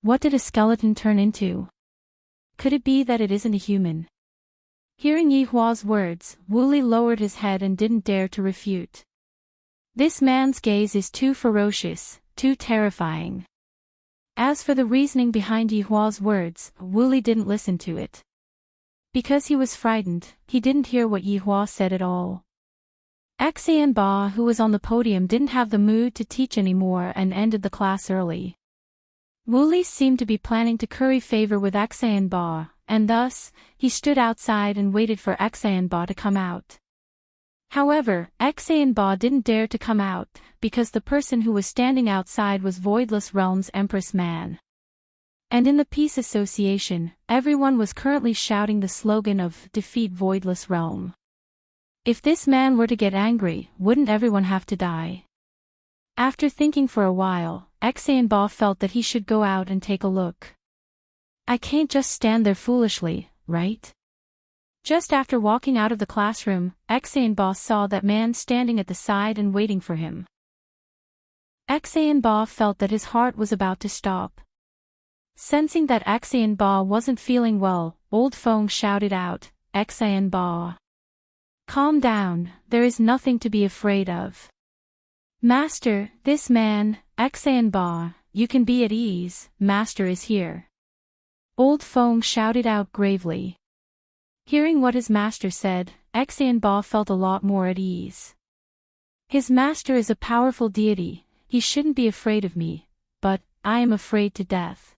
What did a skeleton turn into? Could it be that it isn't a human? Hearing Yihua's words, Wooly lowered his head and didn't dare to refute. This man's gaze is too ferocious, too terrifying. As for the reasoning behind Yihua's words, Wooly didn't listen to it. Because he was frightened, he didn't hear what Yi Hua said at all. Xian Ba, who was on the podium, didn't have the mood to teach anymore and ended the class early. Wu Li seemed to be planning to curry favor with Xian Ba, and thus, he stood outside and waited for Xian Ba to come out. However, Xian Ba didn't dare to come out, because the person who was standing outside was Voidless Realm's Empress Man. And in the Peace Association, everyone was currently shouting the slogan of "Defeat Voidless Realm." If this man were to get angry, wouldn't everyone have to die? After thinking for a while, Xian Ba felt that he should go out and take a look. I can't just stand there foolishly, right? Just after walking out of the classroom, Xian Ba saw that man standing at the side and waiting for him. Xian Ba felt that his heart was about to stop. Sensing that Xian Ba wasn't feeling well, Old Feng shouted out, "Xian Ba! Calm down, there is nothing to be afraid of. Master, this man, Xian Ba, you can be at ease, Master is here." Old Feng shouted out gravely. Hearing what his master said, Xian Ba felt a lot more at ease. His master is a powerful deity, he shouldn't be afraid of me, but I am afraid to death.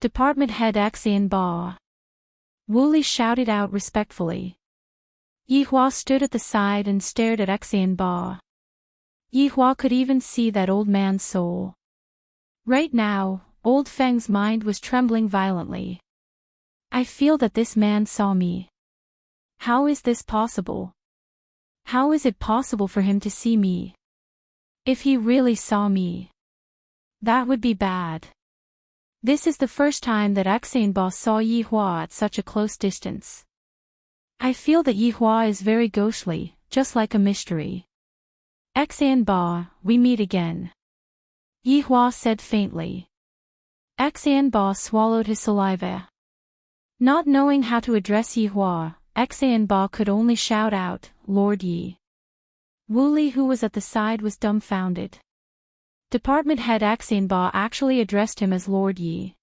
Department Head Xian Ba. Wu Li shouted out respectfully. Yi Hua stood at the side and stared at Xian Ba. Yi Hua could even see that old man's soul. Right now, Old Feng's mind was trembling violently. I feel that this man saw me. How is this possible? How is it possible for him to see me? If he really saw me, that would be bad. This is the first time that Xian Ba saw Yi Hua at such a close distance. I feel that Yi Hua is very ghostly, just like a mystery. Xian Ba, we meet again. Yi Hua said faintly. Xian Ba swallowed his saliva. Not knowing how to address Yi Hua, Xian Ba could only shout out, "Lord Yi." Wu Li, who was at the side, was dumbfounded. Department Head Xian Ba actually addressed him as Lord Yi.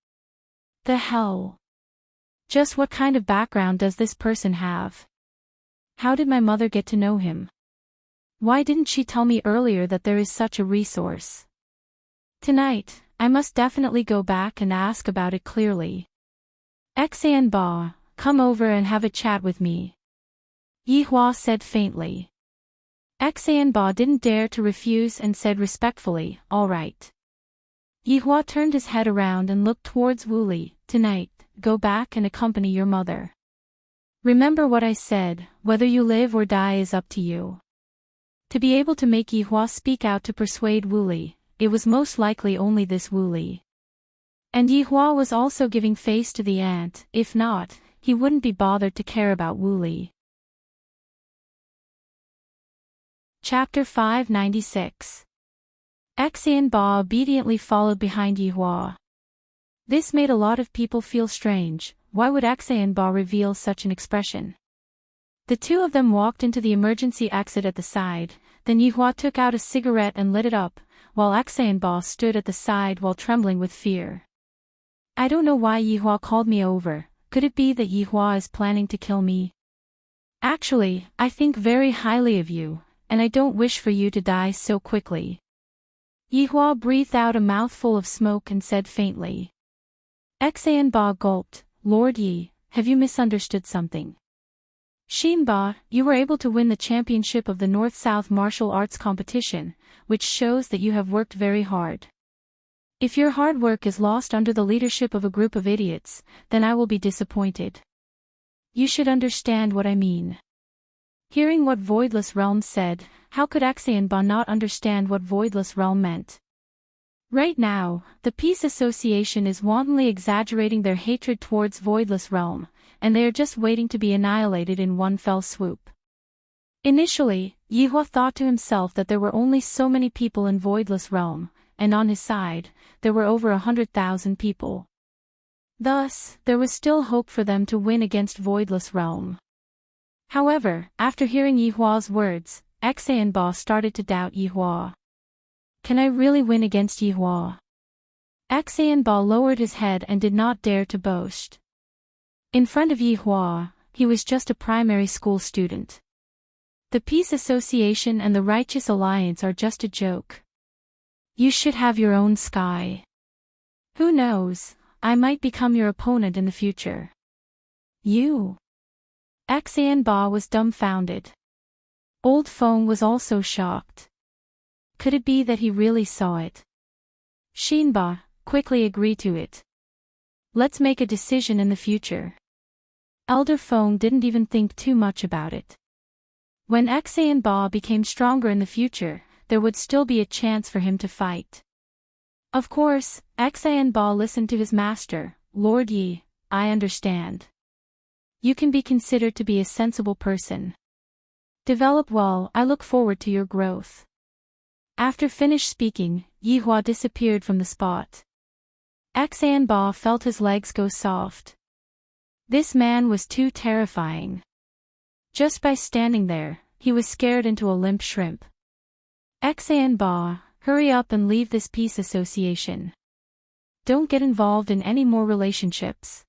The hell? Just what kind of background does this person have? How did my mother get to know him? Why didn't she tell me earlier that there is such a resource? Tonight, I must definitely go back and ask about it clearly. Xian Ba, come over and have a chat with me. Yi Hua said faintly. Xian Ba didn't dare to refuse and said respectfully, "All right." Yi Hua turned his head around and looked towards Wu Li. "Tonight, go back and accompany your mother. Remember what I said, whether you live or die is up to you." To be able to make Yi Hua speak out to persuade Wu Li, it was most likely only this Wu Li. And Yi Hua was also giving face to the ant, if not, he wouldn't be bothered to care about Wu Li. Chapter 596. Xian Ba obediently followed behind Yi Hua. This made a lot of people feel strange. Why would Xian Ba reveal such an expression? The two of them walked into the emergency exit at the side, then Yi Hua took out a cigarette and lit it up, while Xian Ba stood at the side while trembling with fear. I don't know why Yi Hua called me over. Could it be that Yi Hua is planning to kill me? Actually, I think very highly of you, and I don't wish for you to die so quickly. Yi Hua breathed out a mouthful of smoke and said faintly. Xian Ba gulped. "Lord Yi, have you misunderstood something? Xin Ba, you were able to win the championship of the North-South martial arts competition, which shows that you have worked very hard. If your hard work is lost under the leadership of a group of idiots, then I will be disappointed. You should understand what I mean." Hearing what Voidless Realm said, how could Xian Ba not understand what Voidless Realm meant? Right now, the Peace Association is wantonly exaggerating their hatred towards Voidless Realm, and they are just waiting to be annihilated in one fell swoop. Initially, Yi Hua thought to himself that there were only so many people in Voidless Realm, and on his side, there were over 100,000 people. Thus, there was still hope for them to win against Voidless Realm. However, after hearing Yi Hua's words, Xian Ba started to doubt Yi Hua. Can I really win against Yi Hua? Xian Ba lowered his head and did not dare to boast. In front of Yi Hua, he was just a primary school student. The Peace Association and the Righteous Alliance are just a joke. You should have your own sky. Who knows, I might become your opponent in the future. You? Ba was dumbfounded. Old Fong was also shocked. Could it be that he really saw it? Shinba quickly agreed to it. Let's make a decision in the future. Elder Fong didn't even think too much about it. When Ba became stronger in the future, there would still be a chance for him to fight. Of course, Ba listened to his master, Lord Yi. I understand. You can be considered to be a sensible person. Develop well, I look forward to your growth. After finished speaking, Yihua disappeared from the spot. Ba felt his legs go soft. This man was too terrifying. Just by standing there, he was scared into a limp shrimp. Ba, hurry up and leave this peace association. Don't get involved in any more relationships.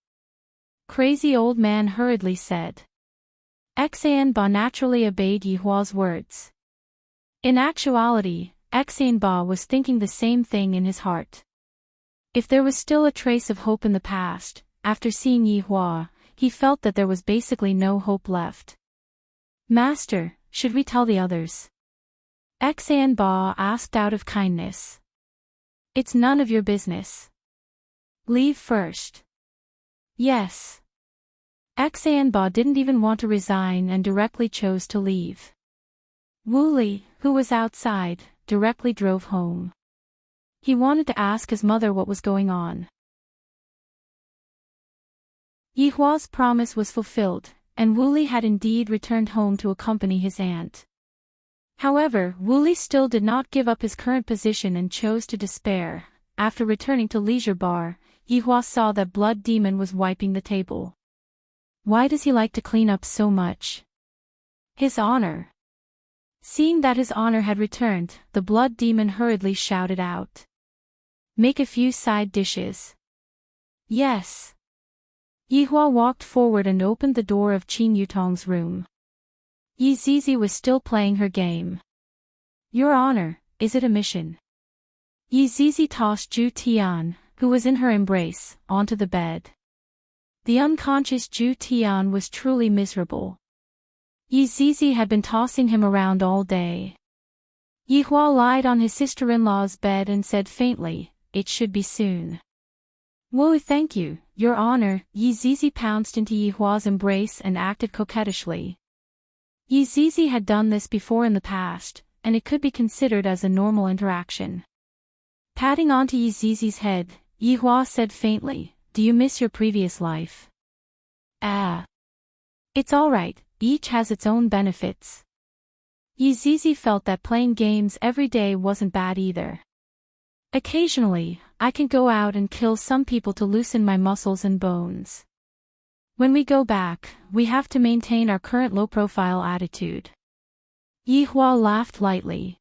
Crazy old man hurriedly said. Ba naturally obeyed Yihua's words. In actuality, Ba was thinking the same thing in his heart. If there was still a trace of hope in the past, after seeing Yihua, he felt that there was basically no hope left. Master, should we tell the others? Ba asked out of kindness. It's none of your business. Leave first. Yes. Ba didn't even want to resign and directly chose to leave. Wu Li, who was outside, directly drove home. He wanted to ask his mother what was going on. Yihua's promise was fulfilled, and Wu Li had indeed returned home to accompany his aunt. However, Wu Li still did not give up his current position and chose to despair. After returning to Leisure Bar, Yihua saw that Blood Demon was wiping the table. Why does he like to clean up so much? His honor. Seeing that his honor had returned, the Blood Demon hurriedly shouted out. Make a few side dishes. Yes. Yihua walked forward and opened the door of Qin Yutong's room. Yi Zizi was still playing her game. Your honor, is it a mission? Yi Zizi tossed Zhu Tian, who was in her embrace, onto the bed. The unconscious Zhu Tian was truly miserable. Yi Zizi had been tossing him around all day. Yihua lied on his sister-in-law's bed and said faintly, it should be soon. Whoa, thank you, your honor. Yi Zizi pounced into Yihua's embrace and acted coquettishly. Yi Zizi had done this before in the past, and it could be considered as a normal interaction. Patting onto Yi Zizi's head, Yihua said faintly, do you miss your previous life? Ah. It's alright, each has its own benefits. Yi Zizi felt that playing games every day wasn't bad either. Occasionally, I can go out and kill some people to loosen my muscles and bones. When we go back, we have to maintain our current low-profile attitude. Yihua laughed lightly.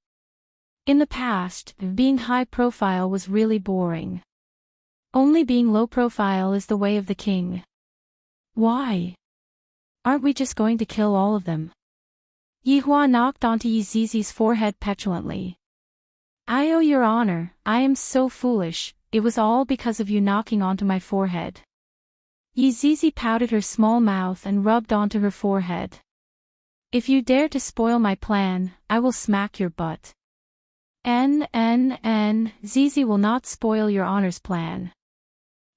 In the past, being high-profile was really boring. Only being low-profile is the way of the king. Why? Aren't we just going to kill all of them? Yihua knocked onto Yi Zizi's forehead petulantly. I owe your honor, I am so foolish, it was all because of you knocking onto my forehead. Yi Zizi pouted her small mouth and rubbed onto her forehead. If you dare to spoil my plan, I will smack your butt. Zizi will not spoil your honor's plan.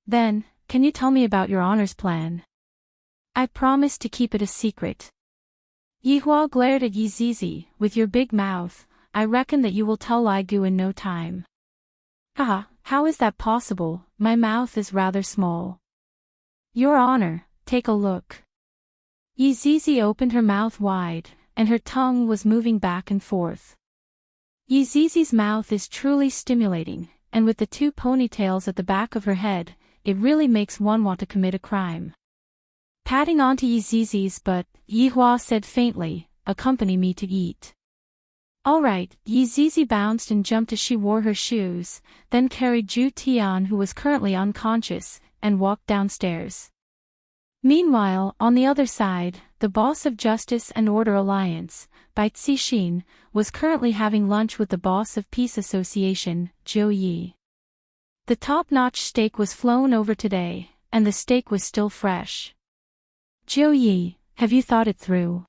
Then, can you tell me about your honor's plan? I promise to keep it a secret. Yihua glared at Yi Zizi, with your big mouth, I reckon that you will tell Lai Gu in no time. Haha, how is that possible, my mouth is rather small. Your honor, take a look. Yi Zizi opened her mouth wide, and her tongue was moving back and forth. Yi Zizi's mouth is truly stimulating, and with the two ponytails at the back of her head, it really makes one want to commit a crime. Patting onto Yi Zizi's butt, Yihua said faintly, accompany me to eat. Alright, Yi Zizi bounced and jumped as she wore her shoes, then carried Zhu Tian who was currently unconscious, and walked downstairs. Meanwhile, on the other side, the boss of Justice and Order Alliance, Bai Cixin, was currently having lunch with the boss of Peace Association, Zhou Yi. The top-notch steak was flown over today, and the steak was still fresh. Zhou Yi, have you thought it through?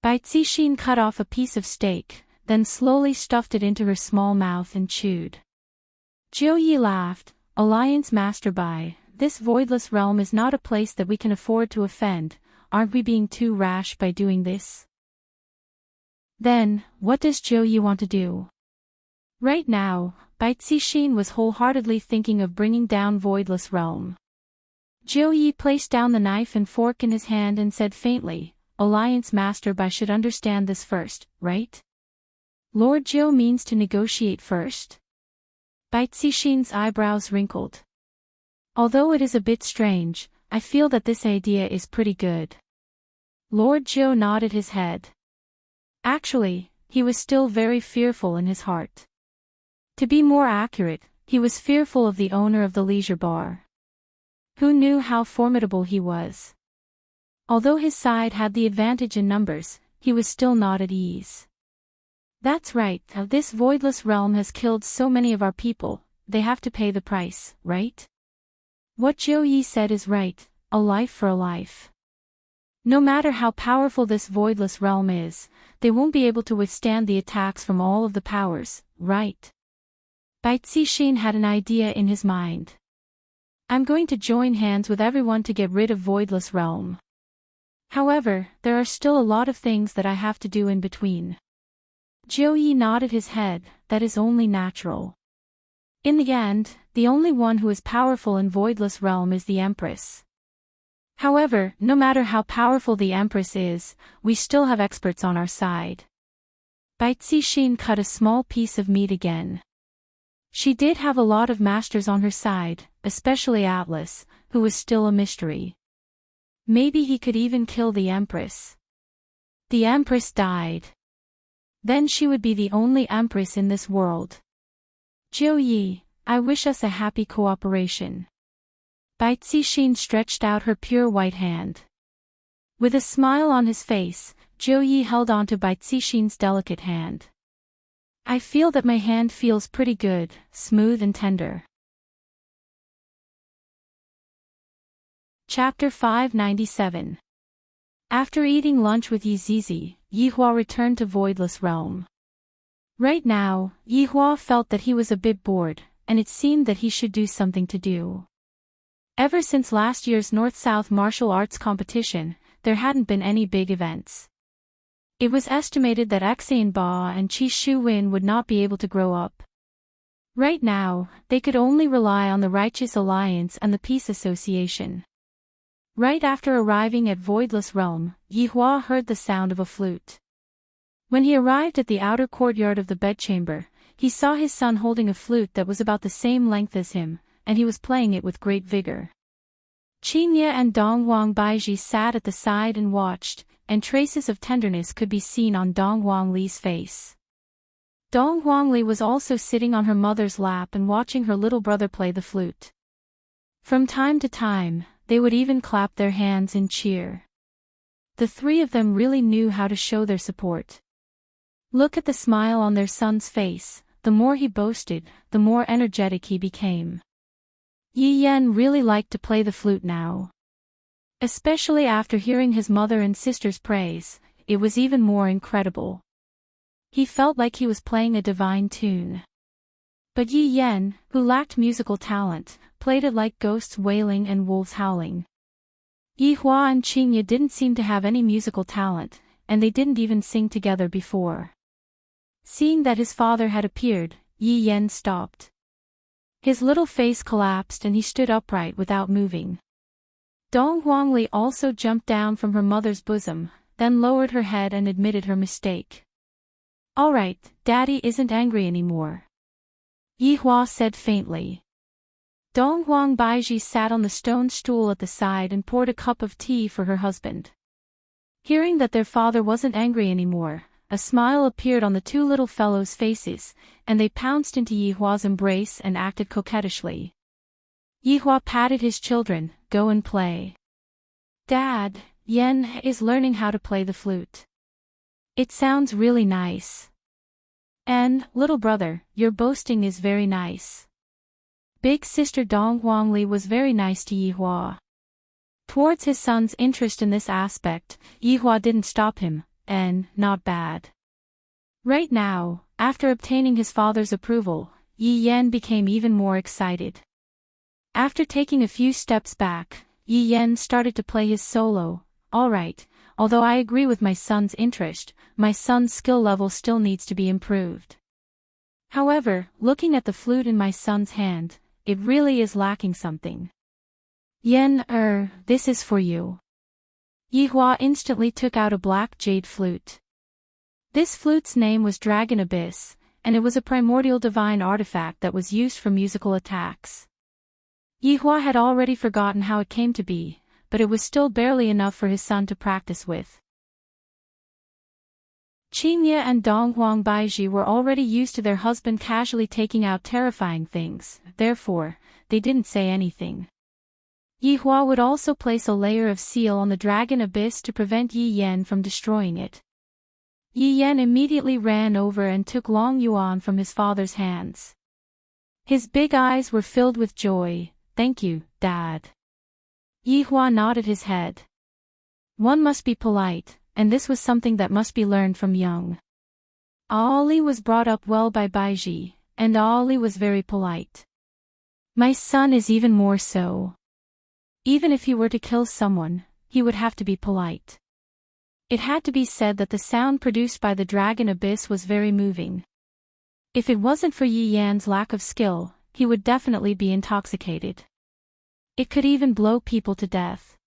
Bai Cixin cut off a piece of steak, then slowly stuffed it into her small mouth and chewed. Zhou Yi laughed. Alliance Master Bai, this voidless realm is not a place that we can afford to offend. Aren't we being too rash by doing this? Then, what does Zhou Yi want to do? Right now, Bai Cixin was wholeheartedly thinking of bringing down voidless realm. Zhou Yi placed down the knife and fork in his hand and said faintly, Alliance Master Bai should understand this first, right? Lord Zhou means to negotiate first? Bai Cixin's eyebrows wrinkled. Although it is a bit strange, I feel that this idea is pretty good. Lord Zhou nodded his head. Actually, he was still very fearful in his heart. To be more accurate, he was fearful of the owner of the leisure bar. Who knew how formidable he was? Although his side had the advantage in numbers, he was still not at ease. That's right, this voidless realm has killed so many of our people, they have to pay the price, right? What Zhou Yi said is right, a life for a life. No matter how powerful this voidless realm is, they won't be able to withstand the attacks from all of the powers, right? Bai Cixin had an idea in his mind. I'm going to join hands with everyone to get rid of voidless realm. However, there are still a lot of things that I have to do in between. Zhou Yi nodded his head, that is only natural. In the end, the only one who is powerful in voidless realm is the Empress. However, no matter how powerful the Empress is, we still have experts on our side. Bai Cixin cut a small piece of meat again. She did have a lot of masters on her side, especially Atlas, who was still a mystery. Maybe he could even kill the Empress. The Empress died. Then she would be the only Empress in this world. Zhou Yi, I wish us a happy cooperation. Bai Cixin stretched out her pure white hand. With a smile on his face, Zhou Yi held onto Bai Cixin's delicate hand. I feel that my hand feels pretty good, smooth and tender. Chapter 597. After eating lunch with Yi Zizi, Yi Hua returned to Voidless Realm. Right now, Yi Hua felt that he was a bit bored, and it seemed that he should do something to do. Ever since last year's North-South martial arts competition, there hadn't been any big events. It was estimated that Xane Ba and Qi Shuwen would not be able to grow up. Right now, they could only rely on the Righteous Alliance and the Peace Association. Right after arriving at Voidless Realm, Yi Hua heard the sound of a flute. When he arrived at the outer courtyard of the bedchamber, he saw his son holding a flute that was about the same length as him, and he was playing it with great vigor. Qingye and Donghuang Baiji sat at the side and watched, and traces of tenderness could be seen on Donghuang Li's face. Donghuang Li was also sitting on her mother's lap and watching her little brother play the flute. From time to time, they would even clap their hands in cheer. The three of them really knew how to show their support. Look at the smile on their son's face, the more he boasted, the more energetic he became. Yi Yan really liked to play the flute now. Especially after hearing his mother and sister's praise, it was even more incredible. He felt like he was playing a divine tune. But Yi Yan, who lacked musical talent, played it like ghosts wailing and wolves howling. Yi Hua and Qingye didn't seem to have any musical talent, and they didn't even sing together before. Seeing that his father had appeared, Yi Yan stopped. His little face collapsed and he stood upright without moving. Dong Huangli also jumped down from her mother's bosom, then lowered her head and admitted her mistake. All right, Daddy isn't angry anymore. Yi Hua said faintly. Donghuang Baiji sat on the stone stool at the side and poured a cup of tea for her husband. Hearing that their father wasn't angry anymore, a smile appeared on the two little fellows' faces, and they pounced into Yi Hua's embrace and acted coquettishly. Yi Hua patted his children, go and play. Dad, Yen is learning how to play the flute. It sounds really nice. And, little brother, your boasting is very nice. Big sister Dong Huangli was very nice to Yihua. Towards his son's interest in this aspect, Yihua didn't stop him, and, not bad. Right now, after obtaining his father's approval, Yi Yan became even more excited. After taking a few steps back, Yi Yan started to play his solo. Alright, although I agree with my son's interest, my son's skill level still needs to be improved. However, looking at the flute in my son's hand, it really is lacking something. Yen, this is for you. Yihua instantly took out a black jade flute. This flute's name was Dragon Abyss, and it was a primordial divine artifact that was used for musical attacks. Yihua had already forgotten how it came to be, but it was still barely enough for his son to practice with. Qingye and Dong Huang Baiji were already used to their husband casually taking out terrifying things, therefore, they didn't say anything. Yihua would also place a layer of seal on the Dragon Abyss to prevent Yi Yan from destroying it. Yi Yan immediately ran over and took Long Yuan from his father's hands. His big eyes were filled with joy. Thank you, Dad. Yihua nodded his head. One must be polite, and this was something that must be learned from young. Ali was brought up well by Baiji, and Ali was very polite. My son is even more so. Even if he were to kill someone, he would have to be polite. It had to be said that the sound produced by the Dragon Abyss was very moving. If it wasn't for Yi Yan's lack of skill, he would definitely be intoxicated. It could even blow people to death.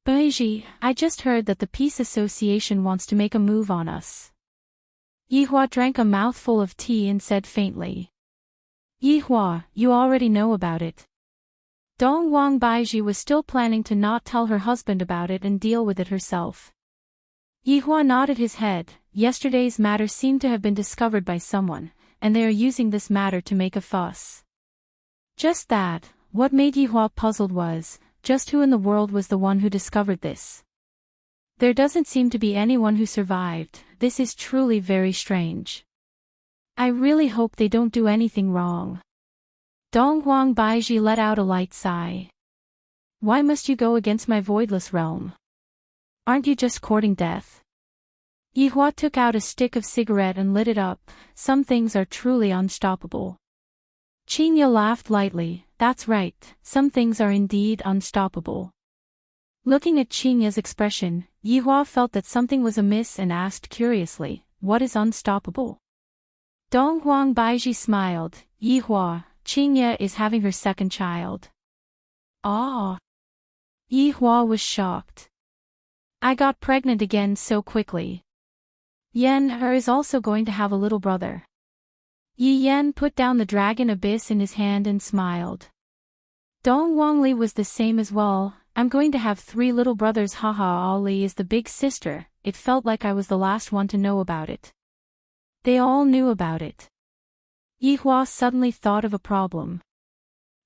Baiji, I just heard that the Peace Association wants to make a move on us. Yihua drank a mouthful of tea and said faintly. Yihua, you already know about it. Dong Huang Baiji was still planning to not tell her husband about it and deal with it herself. Yihua nodded his head. Yesterday's matter seemed to have been discovered by someone, and they are using this matter to make a fuss. Just that, what made Yihua puzzled was, just who in the world was the one who discovered this? There doesn't seem to be anyone who survived. This is truly very strange. I really hope they don't do anything wrong. Dong Huang Baiji let out a light sigh. Why must you go against my voidless realm? Aren't you just courting death? Yihua took out a stick of cigarette and lit it up. Some things are truly unstoppable. Qingye laughed lightly. That's right, some things are indeed unstoppable. Looking at Qingye's expression, Yihua felt that something was amiss and asked curiously, what is unstoppable? Dong Huang Baiji smiled. Yihua, Qingye is having her second child. Ah! Yihua was shocked. I got pregnant again so quickly. Yen is also going to have a little brother. Yi Yan put down the Dragon Abyss in his hand and smiled. Dong Huangli was the same as well. I'm going to have 3 little brothers. Haha, Ali is the big sister. It felt like I was the last one to know about it. They all knew about it. Yihua suddenly thought of a problem.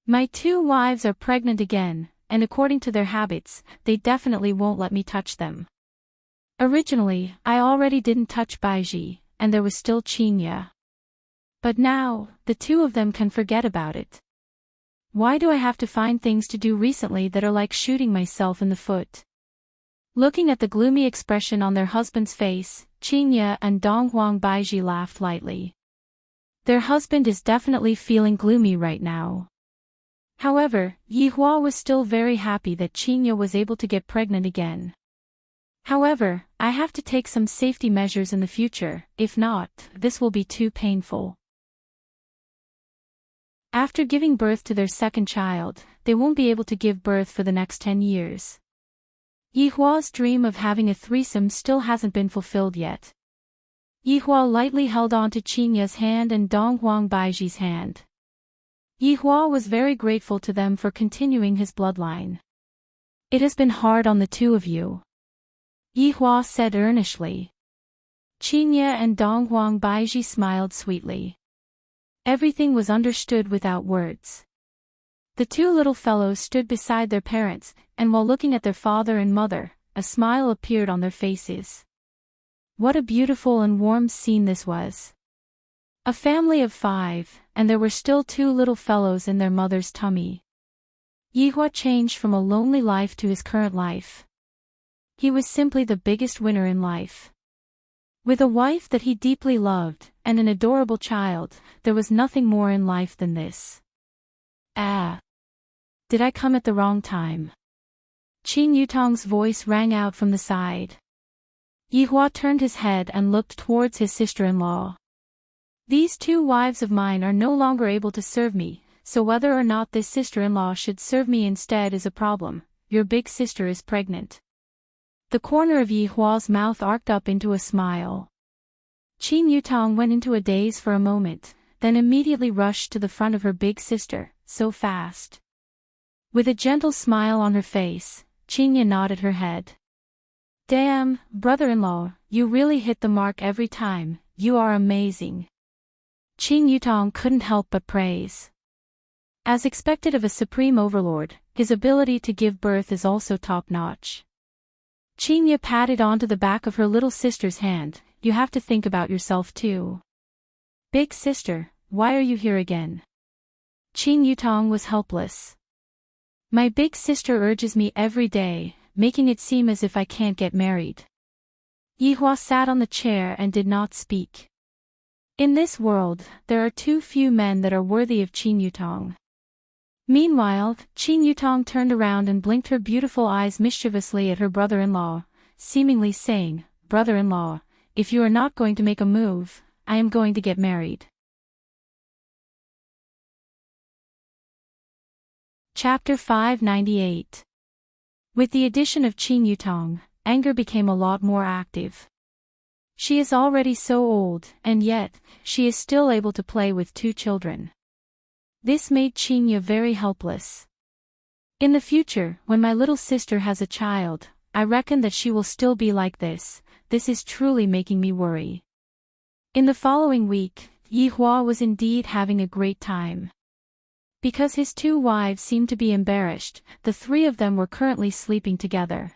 My 2 wives are pregnant again, and according to their habits, they definitely won't let me touch them. Originally, I already didn't touch Baiji, and there was still Qingye. But now, the 2 of them can forget about it. Why do I have to find things to do recently that are like shooting myself in the foot? Looking at the gloomy expression on their husband's face, Qingye and Dong Huang Baiji laughed lightly. Their husband is definitely feeling gloomy right now. However, Yihua was still very happy that Qingye was able to get pregnant again. However, I have to take some safety measures in the future, if not, this will be too painful. After giving birth to their second child, they won't be able to give birth for the next 10 years. Yihua's dream of having a threesome still hasn't been fulfilled yet. Yihua lightly held on to Qingye's hand and Dong Huang Baiji's hand. Yihua was very grateful to them for continuing his bloodline. It has been hard on the 2 of you. Yihua said earnestly. Qingye and Dong Huang Baiji smiled sweetly. Everything was understood without words. The two little fellows stood beside their parents, and while looking at their father and mother, a smile appeared on their faces. What a beautiful and warm scene this was. A family of 5, and there were still 2 little fellows in their mother's tummy. Yihua changed from a lonely life to his current life. He was simply the biggest winner in life. With a wife that he deeply loved, and an adorable child, there was nothing more in life than this. Ah! Did I come at the wrong time? Qin Yutong's voice rang out from the side. Yihua turned his head and looked towards his sister-in-law. These 2 wives of mine are no longer able to serve me, so whether or not this sister-in-law should serve me instead is a problem. Your big sister is pregnant. The corner of Yihua's mouth arced up into a smile. Qin Yutong went into a daze for a moment, then immediately rushed to the front of her big sister, so fast. With a gentle smile on her face, Qin nodded her head. Damn, brother-in-law, you really hit the mark every time, you are amazing. Qin Yutong couldn't help but praise. As expected of a supreme overlord, his ability to give birth is also top-notch. Qin patted onto the back of her little sister's hand. You have to think about yourself too. Big sister, why are you here again? Qin Yutong was helpless. My big sister urges me every day, making it seem as if I can't get married. Yihua sat on the chair and did not speak. In this world, there are too few men that are worthy of Qin Yutong. Meanwhile, Qin Yutong turned around and blinked her beautiful eyes mischievously at her brother-in-law, seemingly saying, Brother-in-law, if you are not going to make a move, I am going to get married. Chapter 598. With the addition of Qin Yutong, anger became a lot more active. She is already so old, and yet, she is still able to play with 2 children. This made Qin very helpless. In the future, when my little sister has a child, I reckon that she will still be like this. This is truly making me worry. In the following week, Yihua was indeed having a great time. Because his 2 wives seemed to be embarrassed, the 3 of them were currently sleeping together.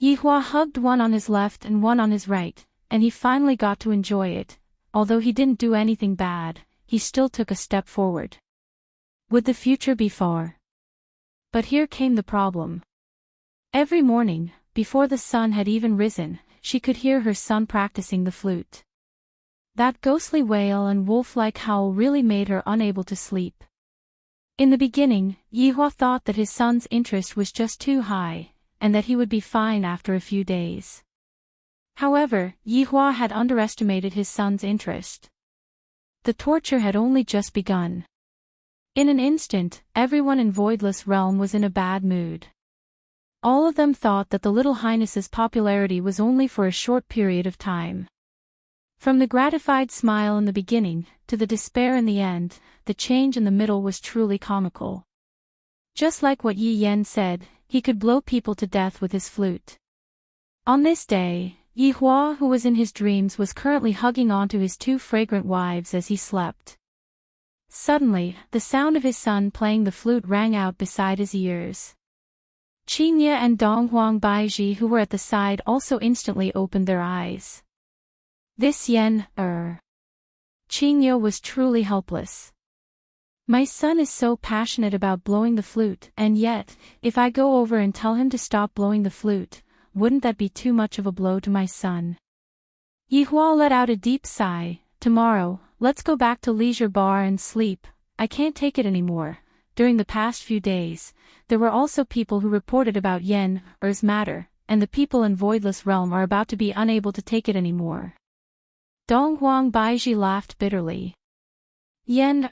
Yihua hugged one on his left and one on his right, and he finally got to enjoy it. Although he didn't do anything bad, he still took a step forward. Would the future be far? But here came the problem. Every morning, before the sun had even risen, she could hear her son practicing the flute. That ghostly wail and wolf-like howl really made her unable to sleep. In the beginning, Yihua thought that his son's interest was just too high, and that he would be fine after a few days. However, Yihua had underestimated his son's interest. The torture had only just begun. In an instant, everyone in Voidless Realm was in a bad mood. All of them thought that the Little Highness's popularity was only for a short period of time. From the gratified smile in the beginning, to the despair in the end, the change in the middle was truly comical. Just like what Yi Yan said, he could blow people to death with his flute. On this day, Yihua, who was in his dreams, was currently hugging onto his 2 fragrant wives as he slept. Suddenly, the sound of his son playing the flute rang out beside his ears. Qinye and Donghuang Baiji, who were at the side, also instantly opened their eyes. This Qinye was truly helpless. My son is so passionate about blowing the flute, and yet, if I go over and tell him to stop blowing the flute, wouldn't that be too much of a blow to my son? Yihua let out a deep sigh. Tomorrow, let's go back to Leisure Bar and sleep. I can't take it anymore. During the past few days, there were also people who reported about Yen Er's matter, and the people in Voidless Realm are about to be unable to take it anymore. Donghuang Baiji laughed bitterly. Yen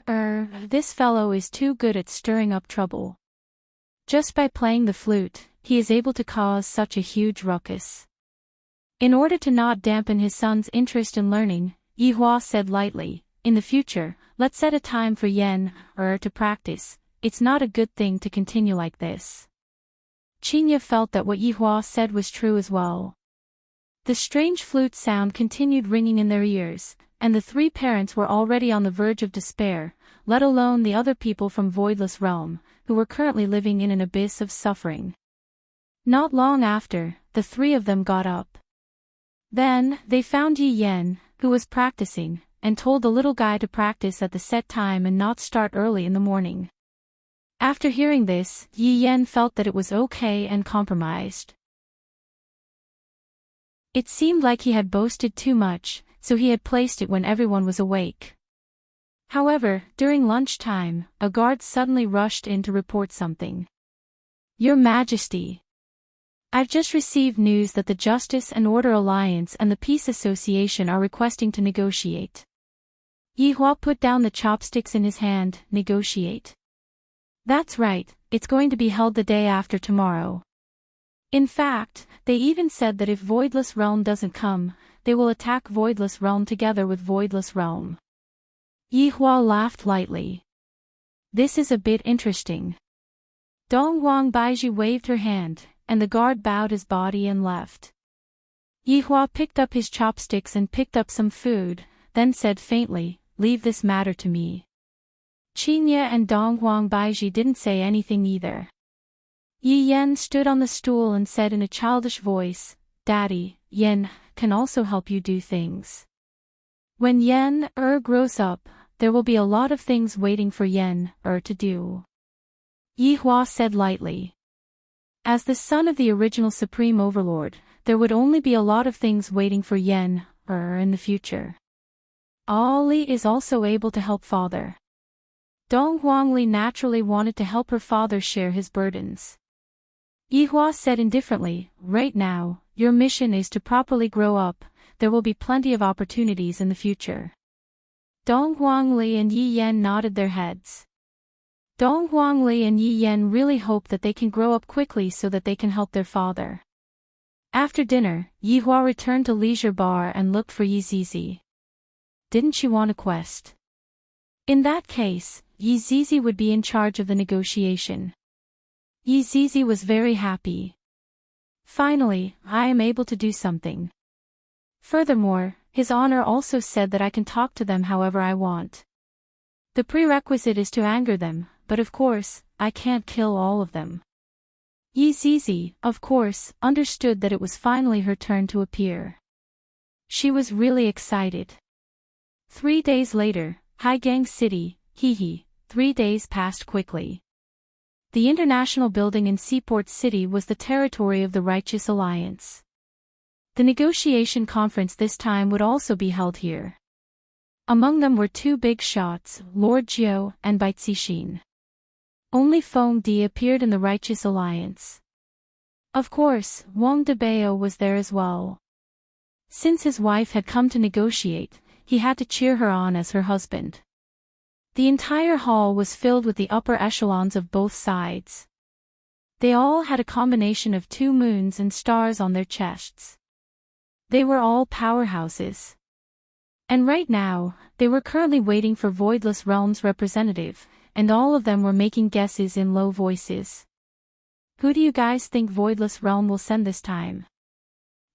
this fellow is too good at stirring up trouble. Just by playing the flute, he is able to cause such a huge ruckus. In order to not dampen his son's interest in learning, Yihua said lightly, in the future, let's set a time for Yen to practice. It's not a good thing to continue like this. Qinye felt that what Yihua said was true as well. The strange flute sound continued ringing in their ears, and the three parents were already on the verge of despair, let alone the other people from Voidless Realm, who were currently living in an abyss of suffering. Not long after, the three of them got up. Then, they found Yi Yen, who was practicing, and told the little guy to practice at the set time and not start early in the morning. After hearing this, Yi Yen felt that it was okay and compromised. It seemed like he had boasted too much, so he had placed it when everyone was awake. However, during lunchtime, a guard suddenly rushed in to report something. "Your Majesty, I've just received news that the Justice and Order Alliance and the Peace Association are requesting to negotiate." Yi Hua put down the chopsticks in his hand. "Negotiate? That's right, it's going to be held the day after tomorrow. In fact, they even said that if Voidless Realm doesn't come, they will attack Voidless Realm together with Voidless Realm." Yi Hua laughed lightly. "This is a bit interesting." Dong Huang Baiji waved her hand, and the guard bowed his body and left. Yi Hua picked up his chopsticks and picked up some food, then said faintly, "Leave this matter to me." Qinya and Dong Huang Baiji didn't say anything either. Yi Yen stood on the stool and said in a childish voice, "Daddy, Yen can also help you do things. When Yen grows up, there will be a lot of things waiting for Yen to do." Yi Hua said lightly. As the son of the original Supreme Overlord, there would only be a lot of things waiting for Yen in the future. Ali is also able to help father. Dong Huangli naturally wanted to help her father share his burdens. Yi Hua said indifferently, "Right now, your mission is to properly grow up, there will be plenty of opportunities in the future." Dong Huangli and Yi Yen nodded their heads. Dong Huangli and Yi Yen really hope that they can grow up quickly so that they can help their father. After dinner, Yi Hua returned to Leisure Bar and looked for Yi Zizi. Didn't she want a quest? In that case, Yi Zizi would be in charge of the negotiation. Yi Zizi was very happy. "Finally, I am able to do something. Furthermore, His Honor also said that I can talk to them however I want. The prerequisite is to anger them, but of course, I can't kill all of them." Yi Zizi, of course, understood that it was finally her turn to appear. She was really excited. 3 days later, Haigang City, 3 days passed quickly. The international building in Seaport City was the territory of the Righteous Alliance. The negotiation conference this time would also be held here. Among them were two big shots, Lord Jiu and Bai Cixin. Only Feng Di appeared in the Righteous Alliance. Of course, Wang Debao was there as well. Since his wife had come to negotiate, he had to cheer her on as her husband. The entire hall was filled with the upper echelons of both sides. They all had a combination of 2 moons and stars on their chests. They were all powerhouses. And right now, they were currently waiting for Voidless Realm's representative, and all of them were making guesses in low voices. "Who do you guys think Voidless Realm will send this time?"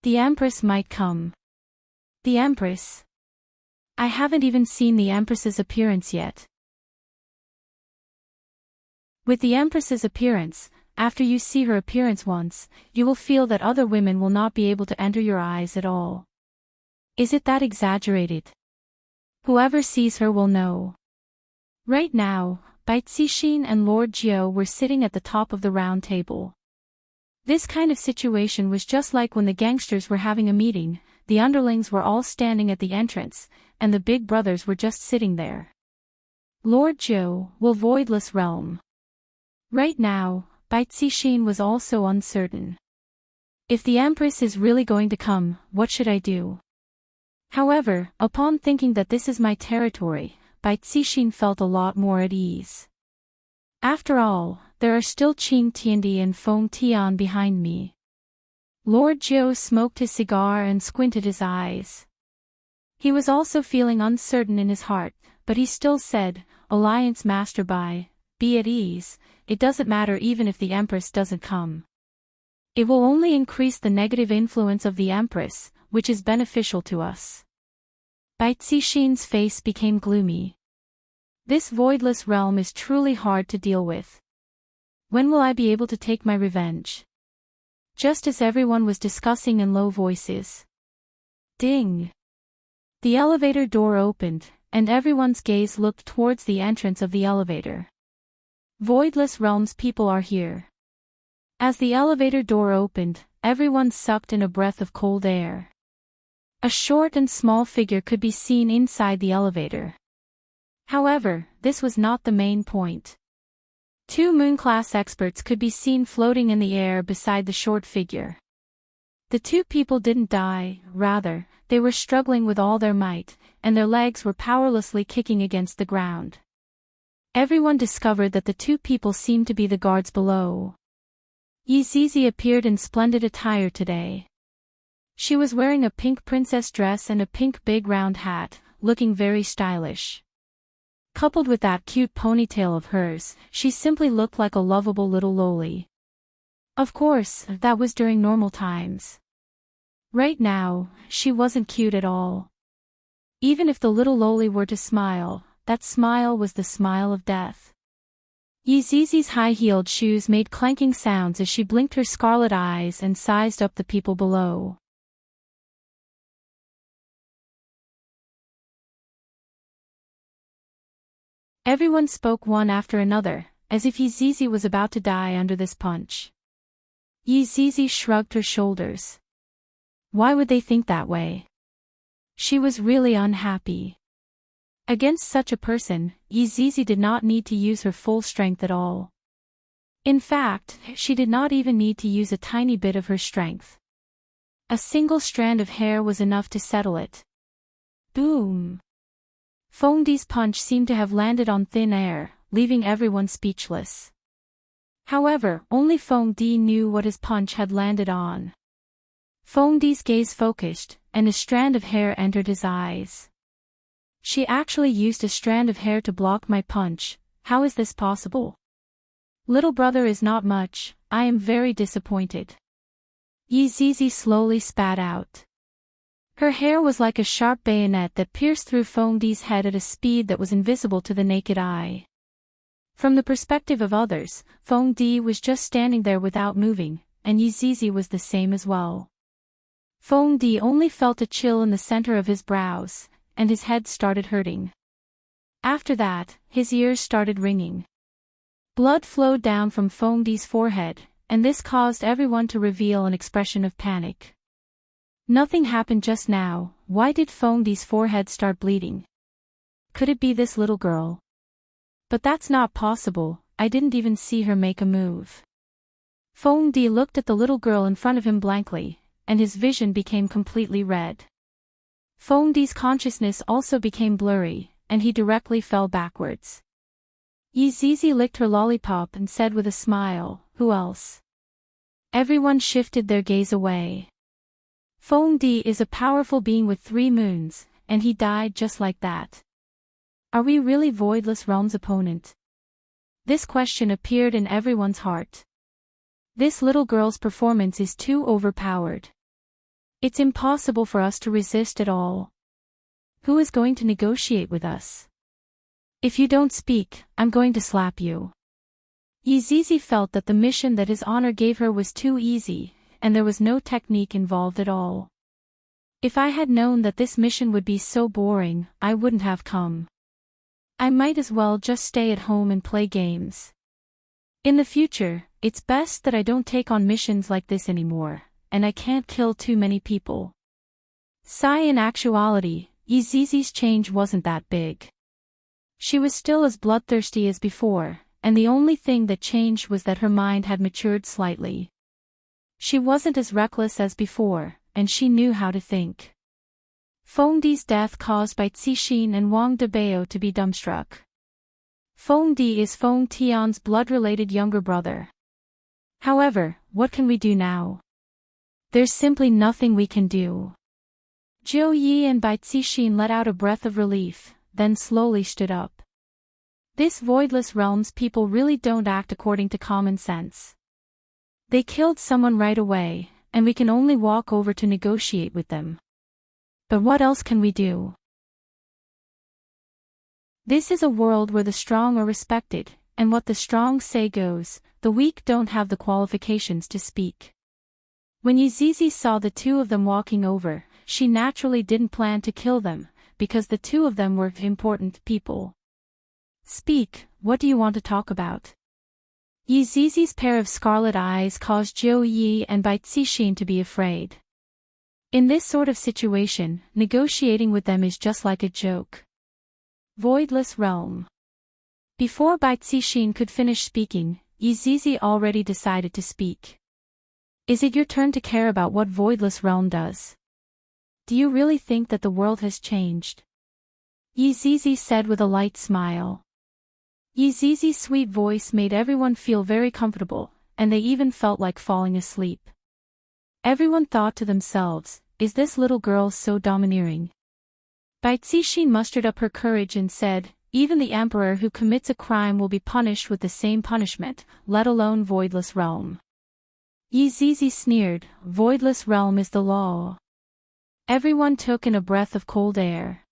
"The Empress might come." "The Empress? I haven't even seen the Empress's appearance yet." With the Empress's appearance, after you see her appearance once, you will feel that other women will not be able to enter your eyes at all. Is it that exaggerated? Whoever sees her will know. Right now, Bai Cixin and Lord Jiu were sitting at the top of the round table. This kind of situation was just like when the gangsters were having a meeting, the underlings were all standing at the entrance, and the big brothers were just sitting there. Lord Jiu will Voidless Realm. Right now, Bai Cixin was also uncertain. If the Empress is really going to come, what should I do? However, upon thinking that this is my territory, Bai Cixin felt a lot more at ease. After all, there are still Qing Tiandi and Feng Tian behind me. Lord Jiu smoked his cigar and squinted his eyes. He was also feeling uncertain in his heart, but he still said, "Alliance Master Bai, be at ease, it doesn't matter even if the Empress doesn't come. It will only increase the negative influence of the Empress, which is beneficial to us." Bai Cixin's face became gloomy. This voidless realm is truly hard to deal with. When will I be able to take my revenge? Just as everyone was discussing in low voices. Ding! The elevator door opened, and everyone's gaze looked towards the entrance of the elevator. Voidless realms people are here. As the elevator door opened, everyone sucked in a breath of cold air. A short and small figure could be seen inside the elevator. However, this was not the main point. Two moon-class experts could be seen floating in the air beside the short figure. The two people didn't die, rather, they were struggling with all their might, and their legs were powerlessly kicking against the ground. Everyone discovered that the two people seemed to be the guards below. Yizizi appeared in splendid attire today. She was wearing a pink princess dress and a pink big round hat, looking very stylish. Coupled with that cute ponytail of hers, she simply looked like a lovable little loli. Of course, that was during normal times. Right now, she wasn't cute at all. Even if the little loli were to smile, that smile was the smile of death. Yizizi's high-heeled shoes made clanking sounds as she blinked her scarlet eyes and sized up the people below. Everyone spoke one after another, as if Yizizi was about to die under this punch. Yizizi shrugged her shoulders. Why would they think that way? She was really unhappy. Against such a person, Yizizi did not need to use her full strength at all. In fact, she did not even need to use a tiny bit of her strength. A single strand of hair was enough to settle it. Boom! Fengdi's punch seemed to have landed on thin air, leaving everyone speechless. However, only Fengdi knew what his punch had landed on. Fengdi's gaze focused, and a strand of hair entered his eyes. She actually used a strand of hair to block my punch. How is this possible? Little brother is not much, I am very disappointed. Yizizi slowly spat out. Her hair was like a sharp bayonet that pierced through Fengdi's head at a speed that was invisible to the naked eye. From the perspective of others, Fengdi was just standing there without moving, and Yizizi was the same as well. Fengdi only felt a chill in the center of his brows, and his head started hurting. After that, his ears started ringing. Blood flowed down from Fengdi's forehead, and this caused everyone to reveal an expression of panic. Nothing happened just now. Why did Fengdi's forehead start bleeding? Could it be this little girl? But that's not possible, I didn't even see her make a move. Fengdi looked at the little girl in front of him blankly, and his vision became completely red. Fengdi's consciousness also became blurry, and he directly fell backwards. Yizizi licked her lollipop and said with a smile, "Who else?" Everyone shifted their gaze away. Fengdi is a powerful being with 3 moons, and he died just like that. Are we really Voidless Realm's opponent? This question appeared in everyone's heart. This little girl's performance is too overpowered. It's impossible for us to resist at all. Who is going to negotiate with us? If you don't speak, I'm going to slap you. Yizizi felt that the mission that his honor gave her was too easy, and there was no technique involved at all. If I had known that this mission would be so boring, I wouldn't have come. I might as well just stay at home and play games. In the future, it's best that I don't take on missions like this anymore, and I can't kill too many people. In actuality, Yizizi's change wasn't that big. She was still as bloodthirsty as before, and the only thing that changed was that her mind had matured slightly. She wasn't as reckless as before, and she knew how to think. Fengdi's death caused Bai Cixin and Wang Debao to be dumbstruck. Fengdi is Feng Tian's blood-related younger brother. However, what can we do now? There's simply nothing we can do. Zhou Yi and Bai Cixin let out a breath of relief, then slowly stood up. This Voidless Realm's people really don't act according to common sense. They killed someone right away, and we can only walk over to negotiate with them. But what else can we do? This is a world where the strong are respected, and what the strong say goes, the weak don't have the qualifications to speak. When Yizizi saw the two of them walking over, she naturally didn't plan to kill them, because the two of them were important people. Speak, what do you want to talk about? Yizizi's pair of scarlet eyes caused Jiu Yi and Bai Cixin to be afraid. In this sort of situation, negotiating with them is just like a joke. Voidless realm. Before Bai Cixin could finish speaking, Yizizi already decided to speak. Is it your turn to care about what voidless realm does? Do you really think that the world has changed? Yizizi said with a light smile. Yizizi's sweet voice made everyone feel very comfortable, and they even felt like falling asleep. Everyone thought to themselves, is this little girl so domineering? Bai Cixin mustered up her courage and said, even the emperor who commits a crime will be punished with the same punishment, let alone voidless realm. Yizizi sneered, voidless realm is the law. Everyone took in a breath of cold air.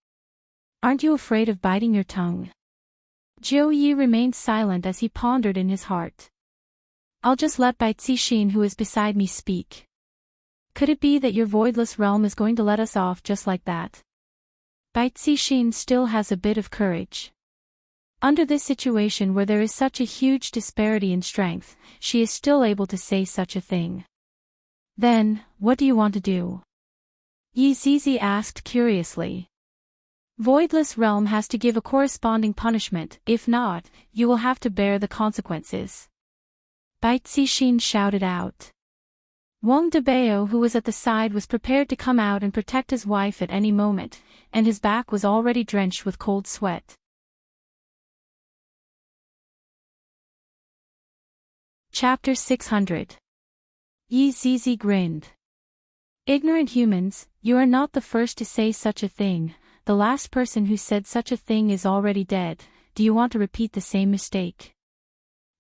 Aren't you afraid of biting your tongue? Jiu Yi remained silent as he pondered in his heart. I'll just let Bai Cixin who is beside me speak. Could it be that your voidless realm is going to let us off just like that? Bai Cixin still has a bit of courage. Under this situation where there is such a huge disparity in strength, she is still able to say such a thing. Then, what do you want to do? Yizizi asked curiously. Voidless realm has to give a corresponding punishment, if not, you will have to bear the consequences. Bai Cixin shouted out. Wang Debao who was at the side was prepared to come out and protect his wife at any moment, and his back was already drenched with cold sweat. Chapter 600. Yizizi grinned. Ignorant humans, you are not the first to say such a thing. The last person who said such a thing is already dead. Do you want to repeat the same mistake?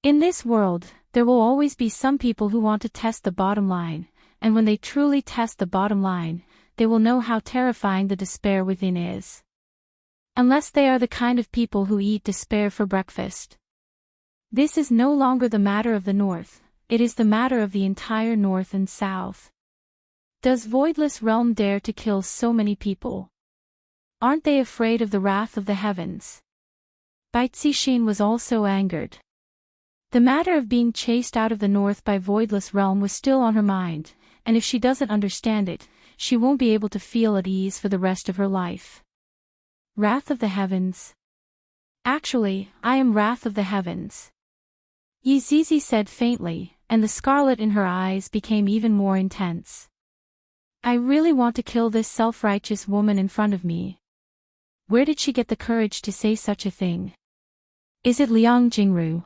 In this world, there will always be some people who want to test the bottom line, and when they truly test the bottom line, they will know how terrifying the despair within is. Unless they are the kind of people who eat despair for breakfast. This is no longer the matter of the North, it is the matter of the entire North and South. Does voidless realm dare to kill so many people? Aren't they afraid of the wrath of the heavens? Bai Cixin was also angered. The matter of being chased out of the North by voidless realm was still on her mind, and if she doesn't understand it, she won't be able to feel at ease for the rest of her life. Wrath of the heavens. Actually, I am wrath of the heavens. Yizizi said faintly, and the scarlet in her eyes became even more intense. I really want to kill this self-righteous woman in front of me. Where did she get the courage to say such a thing? Is it Liang Jingru?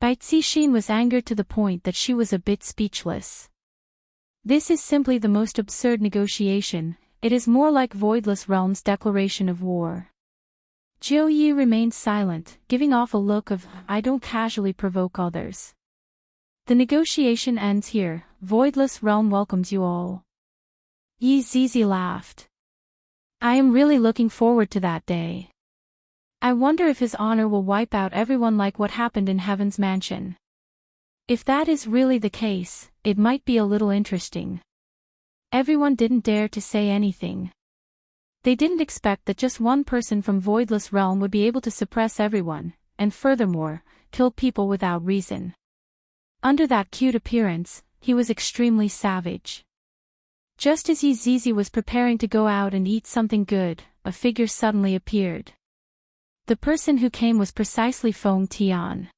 Bai Cixin was angered to the point that she was a bit speechless. This is simply the most absurd negotiation, it is more like voidless realm's declaration of war. Jiu Yi remained silent, giving off a look of, I don't casually provoke others. The negotiation ends here, voidless realm welcomes you all. Yizizi laughed. I am really looking forward to that day. I wonder if his honor will wipe out everyone like what happened in Heaven's Mansion. If that is really the case, it might be a little interesting. Everyone didn't dare to say anything. They didn't expect that just one person from Voidless Realm would be able to suppress everyone, and furthermore, kill people without reason. Under that cute appearance, he was extremely savage. Just as Yizizi was preparing to go out and eat something good, a figure suddenly appeared. The person who came was precisely Feng Tian.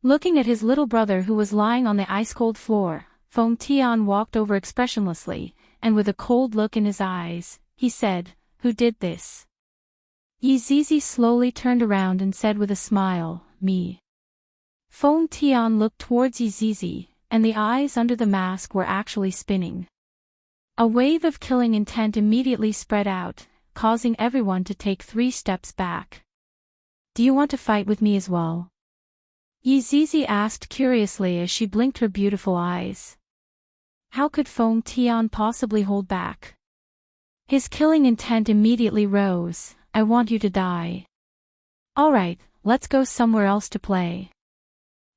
Looking at his little brother who was lying on the ice-cold floor, Feng Tian walked over expressionlessly, and with a cold look in his eyes, he said, Who did this? Yizizi slowly turned around and said with a smile, Me. Feng Tian looked towards Yizizi, and the eyes under the mask were actually spinning. A wave of killing intent immediately spread out, causing everyone to take 3 steps back. Do you want to fight with me as well? Yizizi asked curiously as she blinked her beautiful eyes. How could Feng Tian possibly hold back? His killing intent immediately rose, I want you to die. Alright, let's go somewhere else to play.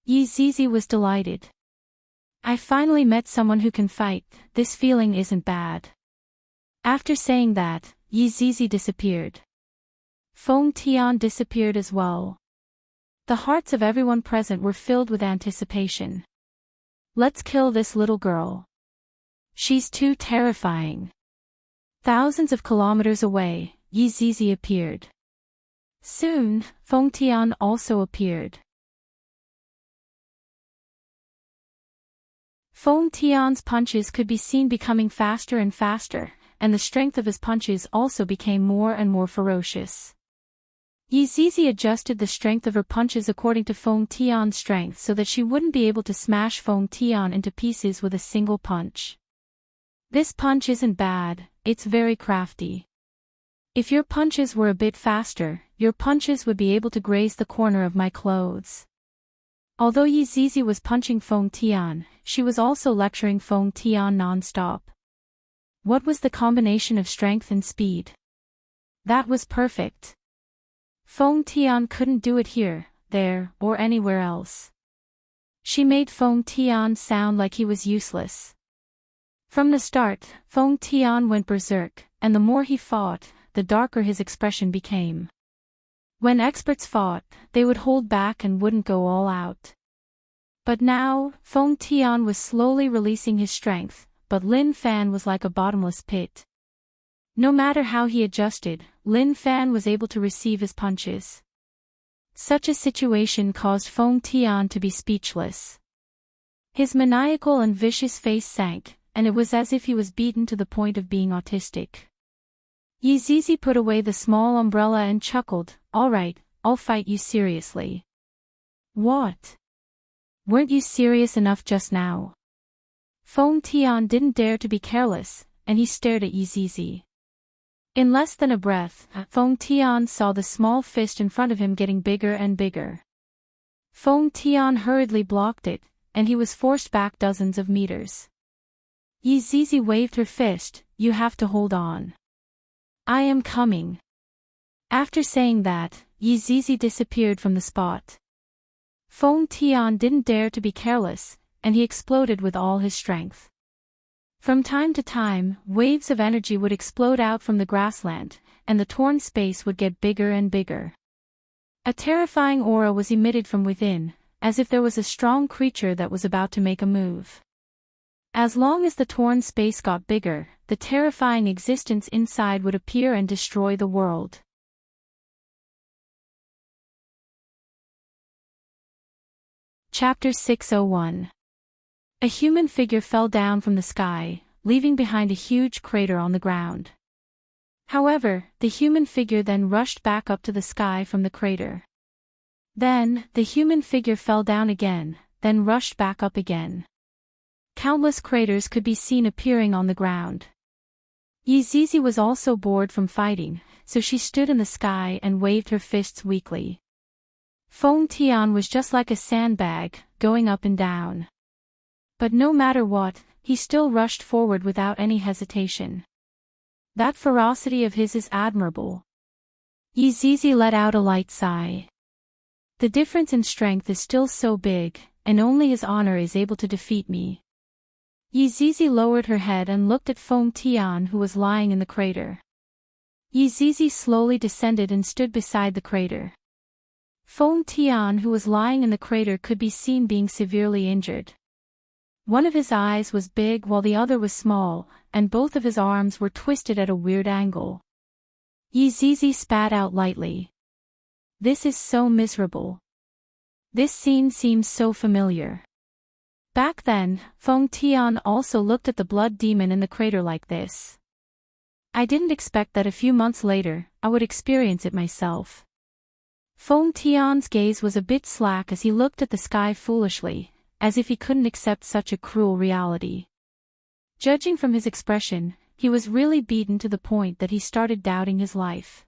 Yi Zizi was delighted. I finally met someone who can fight, this feeling isn't bad. After saying that, Yi Zizi disappeared. Feng Tian disappeared as well. The hearts of everyone present were filled with anticipation. Let's kill this little girl. She's too terrifying. Thousands of kilometers away, Yi Zizi appeared. Soon, Feng Tian also appeared. Feng Tian's punches could be seen becoming faster and faster, and the strength of his punches also became more and more ferocious. Yi Zizi adjusted the strength of her punches according to Feng Tian's strength so that she wouldn't be able to smash Feng Tian into pieces with a single punch. This punch isn't bad, it's very crafty. If your punches were a bit faster, your punches would be able to graze the corner of my clothes. Although Yi Zizi was punching Feng Tian, she was also lecturing Feng Tian non-stop. What was the combination of strength and speed? That was perfect. Feng Tian couldn't do it here, there, or anywhere else. She made Feng Tian sound like he was useless. From the start, Feng Tian went berserk, and the more he fought, the darker his expression became. When experts fought, they would hold back and wouldn't go all out. But now, Feng Tian was slowly releasing his strength, but Lin Fan was like a bottomless pit. No matter how he adjusted, Lin Fan was able to receive his punches. Such a situation caused Feng Tian to be speechless. His maniacal and vicious face sank, and it was as if he was beaten to the point of being autistic. Yi Zizi put away the small umbrella and chuckled, "Alright, I'll fight you seriously." "What? Weren't you serious enough just now?" Feng Tian didn't dare to be careless, and he stared at Yi Zizi. In less than a breath, Feng Tian saw the small fist in front of him getting bigger and bigger. Feng Tian hurriedly blocked it, and he was forced back dozens of meters. Yi Zizi waved her fist, "You have to hold on. I am coming." After saying that, Yi Zizi disappeared from the spot. Feng Tian didn't dare to be careless, and he exploded with all his strength. From time to time, waves of energy would explode out from the grassland, and the torn space would get bigger and bigger. A terrifying aura was emitted from within, as if there was a strong creature that was about to make a move. As long as the torn space got bigger, the terrifying existence inside would appear and destroy the world. Chapter 601. A human figure fell down from the sky, leaving behind a huge crater on the ground. However, the human figure then rushed back up to the sky from the crater. Then, the human figure fell down again, then rushed back up again. Countless craters could be seen appearing on the ground. Yi Zizi was also bored from fighting, so she stood in the sky and waved her fists weakly. Feng Tian was just like a sandbag, going up and down. But no matter what, he still rushed forward without any hesitation. That ferocity of his is admirable. Yi Zizi let out a light sigh. The difference in strength is still so big, and only his honor is able to defeat me. Yi Zizi lowered her head and looked at Feng Tian, who was lying in the crater. Yi Zizi slowly descended and stood beside the crater. Feng Tian, who was lying in the crater, could be seen being severely injured. One of his eyes was big while the other was small, and both of his arms were twisted at a weird angle. Yi Zizi spat out lightly. This is so miserable. This scene seems so familiar. Back then, Feng Tian also looked at the blood demon in the crater like this. I didn't expect that a few months later, I would experience it myself. Feng Tian's gaze was a bit slack as he looked at the sky foolishly, as if he couldn't accept such a cruel reality. Judging from his expression, he was really beaten to the point that he started doubting his life.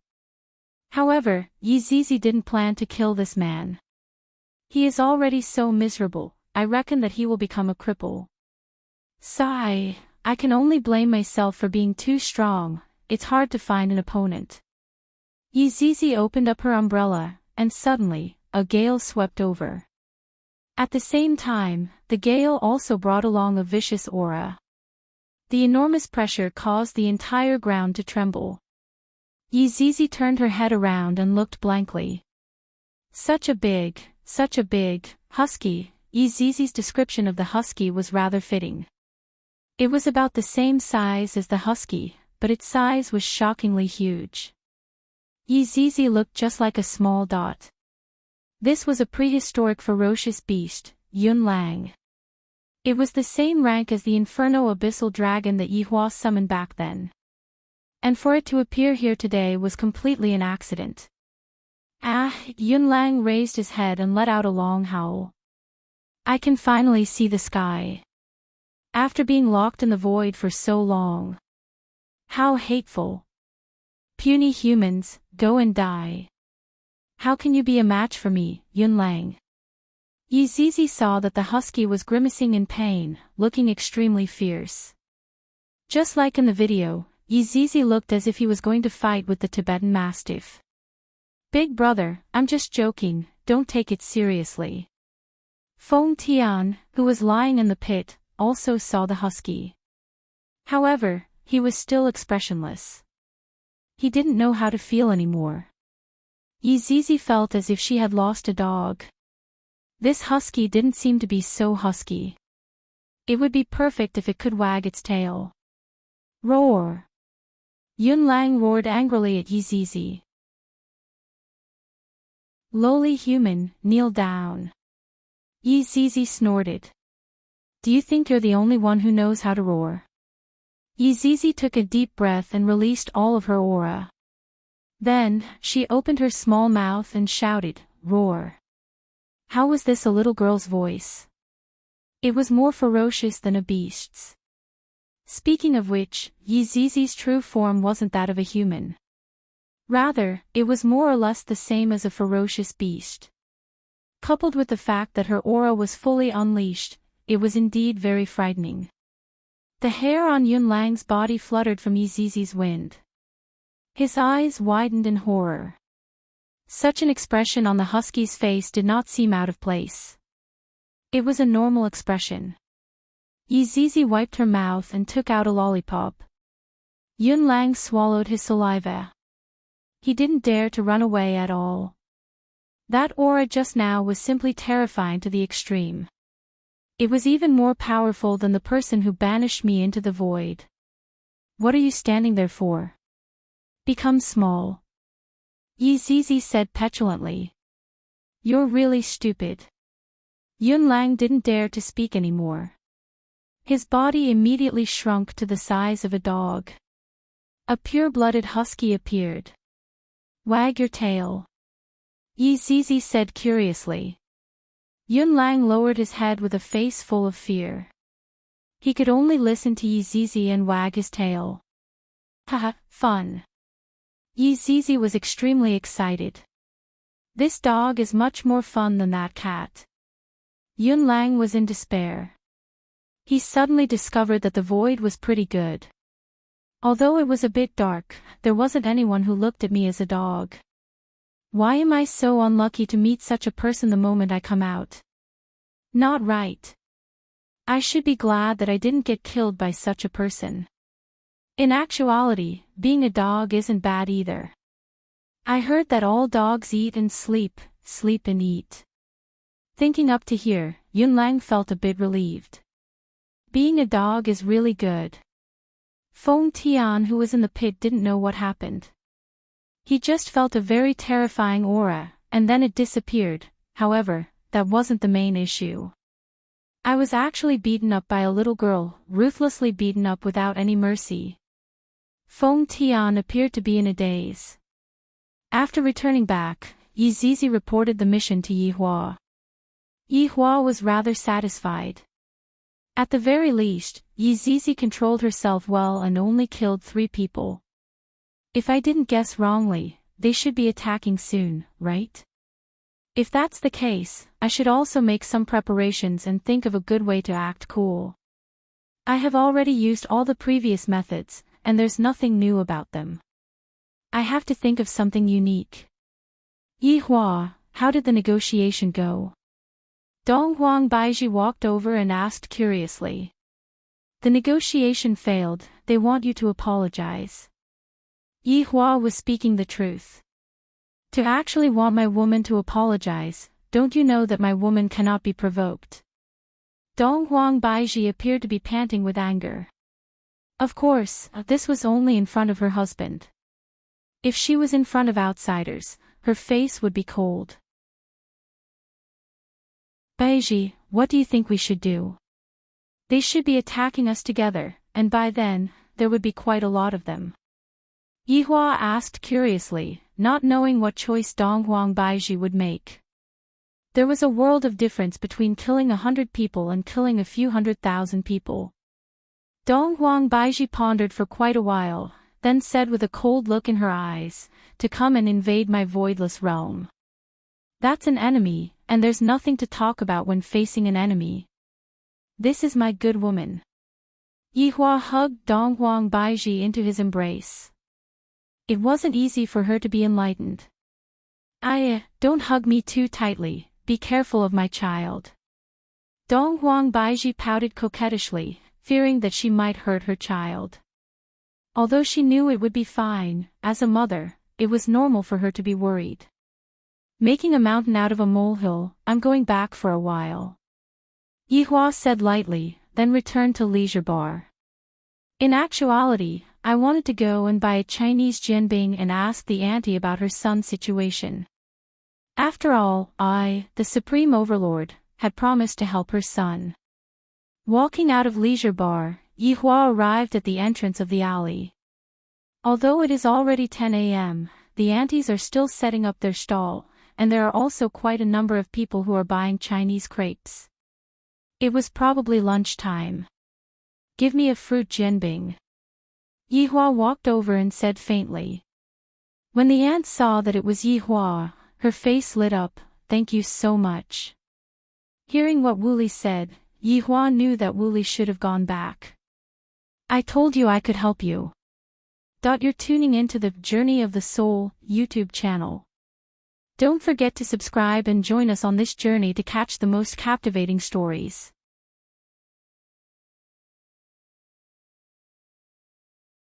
However, Yi Zizi didn't plan to kill this man. He is already so miserable, I reckon that he will become a cripple. Sigh, I can only blame myself for being too strong, it's hard to find an opponent. Yi Zizi opened up her umbrella, and suddenly, a gale swept over. At the same time, the gale also brought along a vicious aura. The enormous pressure caused the entire ground to tremble. Yizizi turned her head around and looked blankly. Such a big, husky. Yizizi's description of the husky was rather fitting. It was about the same size as the husky, but its size was shockingly huge. Yizizi looked just like a small dot. This was a prehistoric ferocious beast, Yunlang. It was the same rank as the inferno abyssal dragon that Yihua summoned back then. And for it to appear here today was completely an accident. Yunlang raised his head and let out a long howl. I can finally see the sky. After being locked in the void for so long. How hateful. Puny humans, go and die. How can you be a match for me, Yunlang? Yizizi saw that the husky was grimacing in pain, looking extremely fierce. Just like in the video, Yizizi looked as if he was going to fight with the Tibetan Mastiff. Big brother, I'm just joking, don't take it seriously. Feng Tian, who was lying in the pit, also saw the husky. However, he was still expressionless. He didn't know how to feel anymore. Yizizi felt as if she had lost a dog. This husky didn't seem to be so husky. It would be perfect if it could wag its tail. Roar! Yunlang roared angrily at Yizizi. Lowly human, kneel down. Yizizi snorted. Do you think you're the only one who knows how to roar? Yizizi took a deep breath and released all of her aura. Then, she opened her small mouth and shouted, roar. How was this a little girl's voice? It was more ferocious than a beast's. Speaking of which, Yizizi's true form wasn't that of a human. Rather, it was more or less the same as a ferocious beast. Coupled with the fact that her aura was fully unleashed, it was indeed very frightening. The hair on Yunlang's body fluttered from Yizizi's wind. His eyes widened in horror. Such an expression on the husky's face did not seem out of place. It was a normal expression. Yizizi wiped her mouth and took out a lollipop. Yunlang swallowed his saliva. He didn't dare to run away at all. That aura just now was simply terrifying to the extreme. It was even more powerful than the person who banished me into the void. What are you standing there for? Become small. Yizizi said petulantly. You're really stupid. Yunlang didn't dare to speak anymore. His body immediately shrunk to the size of a dog. A pure-blooded husky appeared. Wag your tail. Yizizi said curiously. Yunlang lowered his head with a face full of fear. He could only listen to Yizizi and wag his tail. Haha, fun. Yizizi was extremely excited. This dog is much more fun than that cat. Yunlang was in despair. He suddenly discovered that the void was pretty good. Although it was a bit dark, there wasn't anyone who looked at me as a dog. Why am I so unlucky to meet such a person the moment I come out? Not right. I should be glad that I didn't get killed by such a person. In actuality, being a dog isn't bad either. I heard that all dogs eat and sleep and eat. Thinking up to here, Yunlang felt a bit relieved. Being a dog is really good. Feng Tian, who was in the pit, didn't know what happened. He just felt a very terrifying aura, and then it disappeared. However, that wasn't the main issue. I was actually beaten up by a little girl, ruthlessly beaten up without any mercy. Feng Tian appeared to be in a daze. After returning back, Yizizi reported the mission to Yihua. Yihua was rather satisfied. At the very least, Yizizi controlled herself well and only killed 3 people. If I didn't guess wrongly, they should be attacking soon, right? If that's the case, I should also make some preparations and think of a good way to act cool. I have already used all the previous methods, and there's nothing new about them. I have to think of something unique. Yihua, how did the negotiation go? Dong Huang Baiji walked over and asked curiously. The negotiation failed, they want you to apologize. Yihua was speaking the truth. To actually want my woman to apologize, don't you know that my woman cannot be provoked? Dong Huang Baiji appeared to be panting with anger. Of course, this was only in front of her husband. If she was in front of outsiders, her face would be cold. Baiji, what do you think we should do? They should be attacking us together, and by then, there would be quite a lot of them. Yihua asked curiously, not knowing what choice Dong Huang Baiji would make. There was a world of difference between killing 100 people and killing a few 100,000 people. Dong Huang Baiji pondered for quite a while, then said with a cold look in her eyes, to come and invade my voidless realm. That's an enemy, and there's nothing to talk about when facing an enemy. This is my good woman. Yihua hugged Dong Huang Baiji into his embrace. It wasn't easy for her to be enlightened. Don't hug me too tightly, be careful of my child. Dong Huang Baiji pouted coquettishly, fearing that she might hurt her child. Although she knew it would be fine, as a mother, it was normal for her to be worried. Making a mountain out of a molehill, I'm going back for a while. Yihua said lightly, then returned to leisure bar. In actuality, I wanted to go and buy a Chinese jianbing and ask the auntie about her son's situation. After all, I, the Supreme Overlord, had promised to help her son. Walking out of leisure bar, Yihua arrived at the entrance of the alley. Although it is already 10 a.m., the aunties are still setting up their stall, and there are also quite a number of people who are buying Chinese crepes. It was probably lunchtime. Give me a fruit jianbing. Yihua walked over and said faintly. When the aunt saw that it was Yihua, her face lit up, thank you so much. Hearing what Wuli said, Yihua knew that Wuli should have gone back. I told you I could help you. You're tuning into the Journey of the Soul YouTube channel. Don't forget to subscribe and join us on this journey to catch the most captivating stories.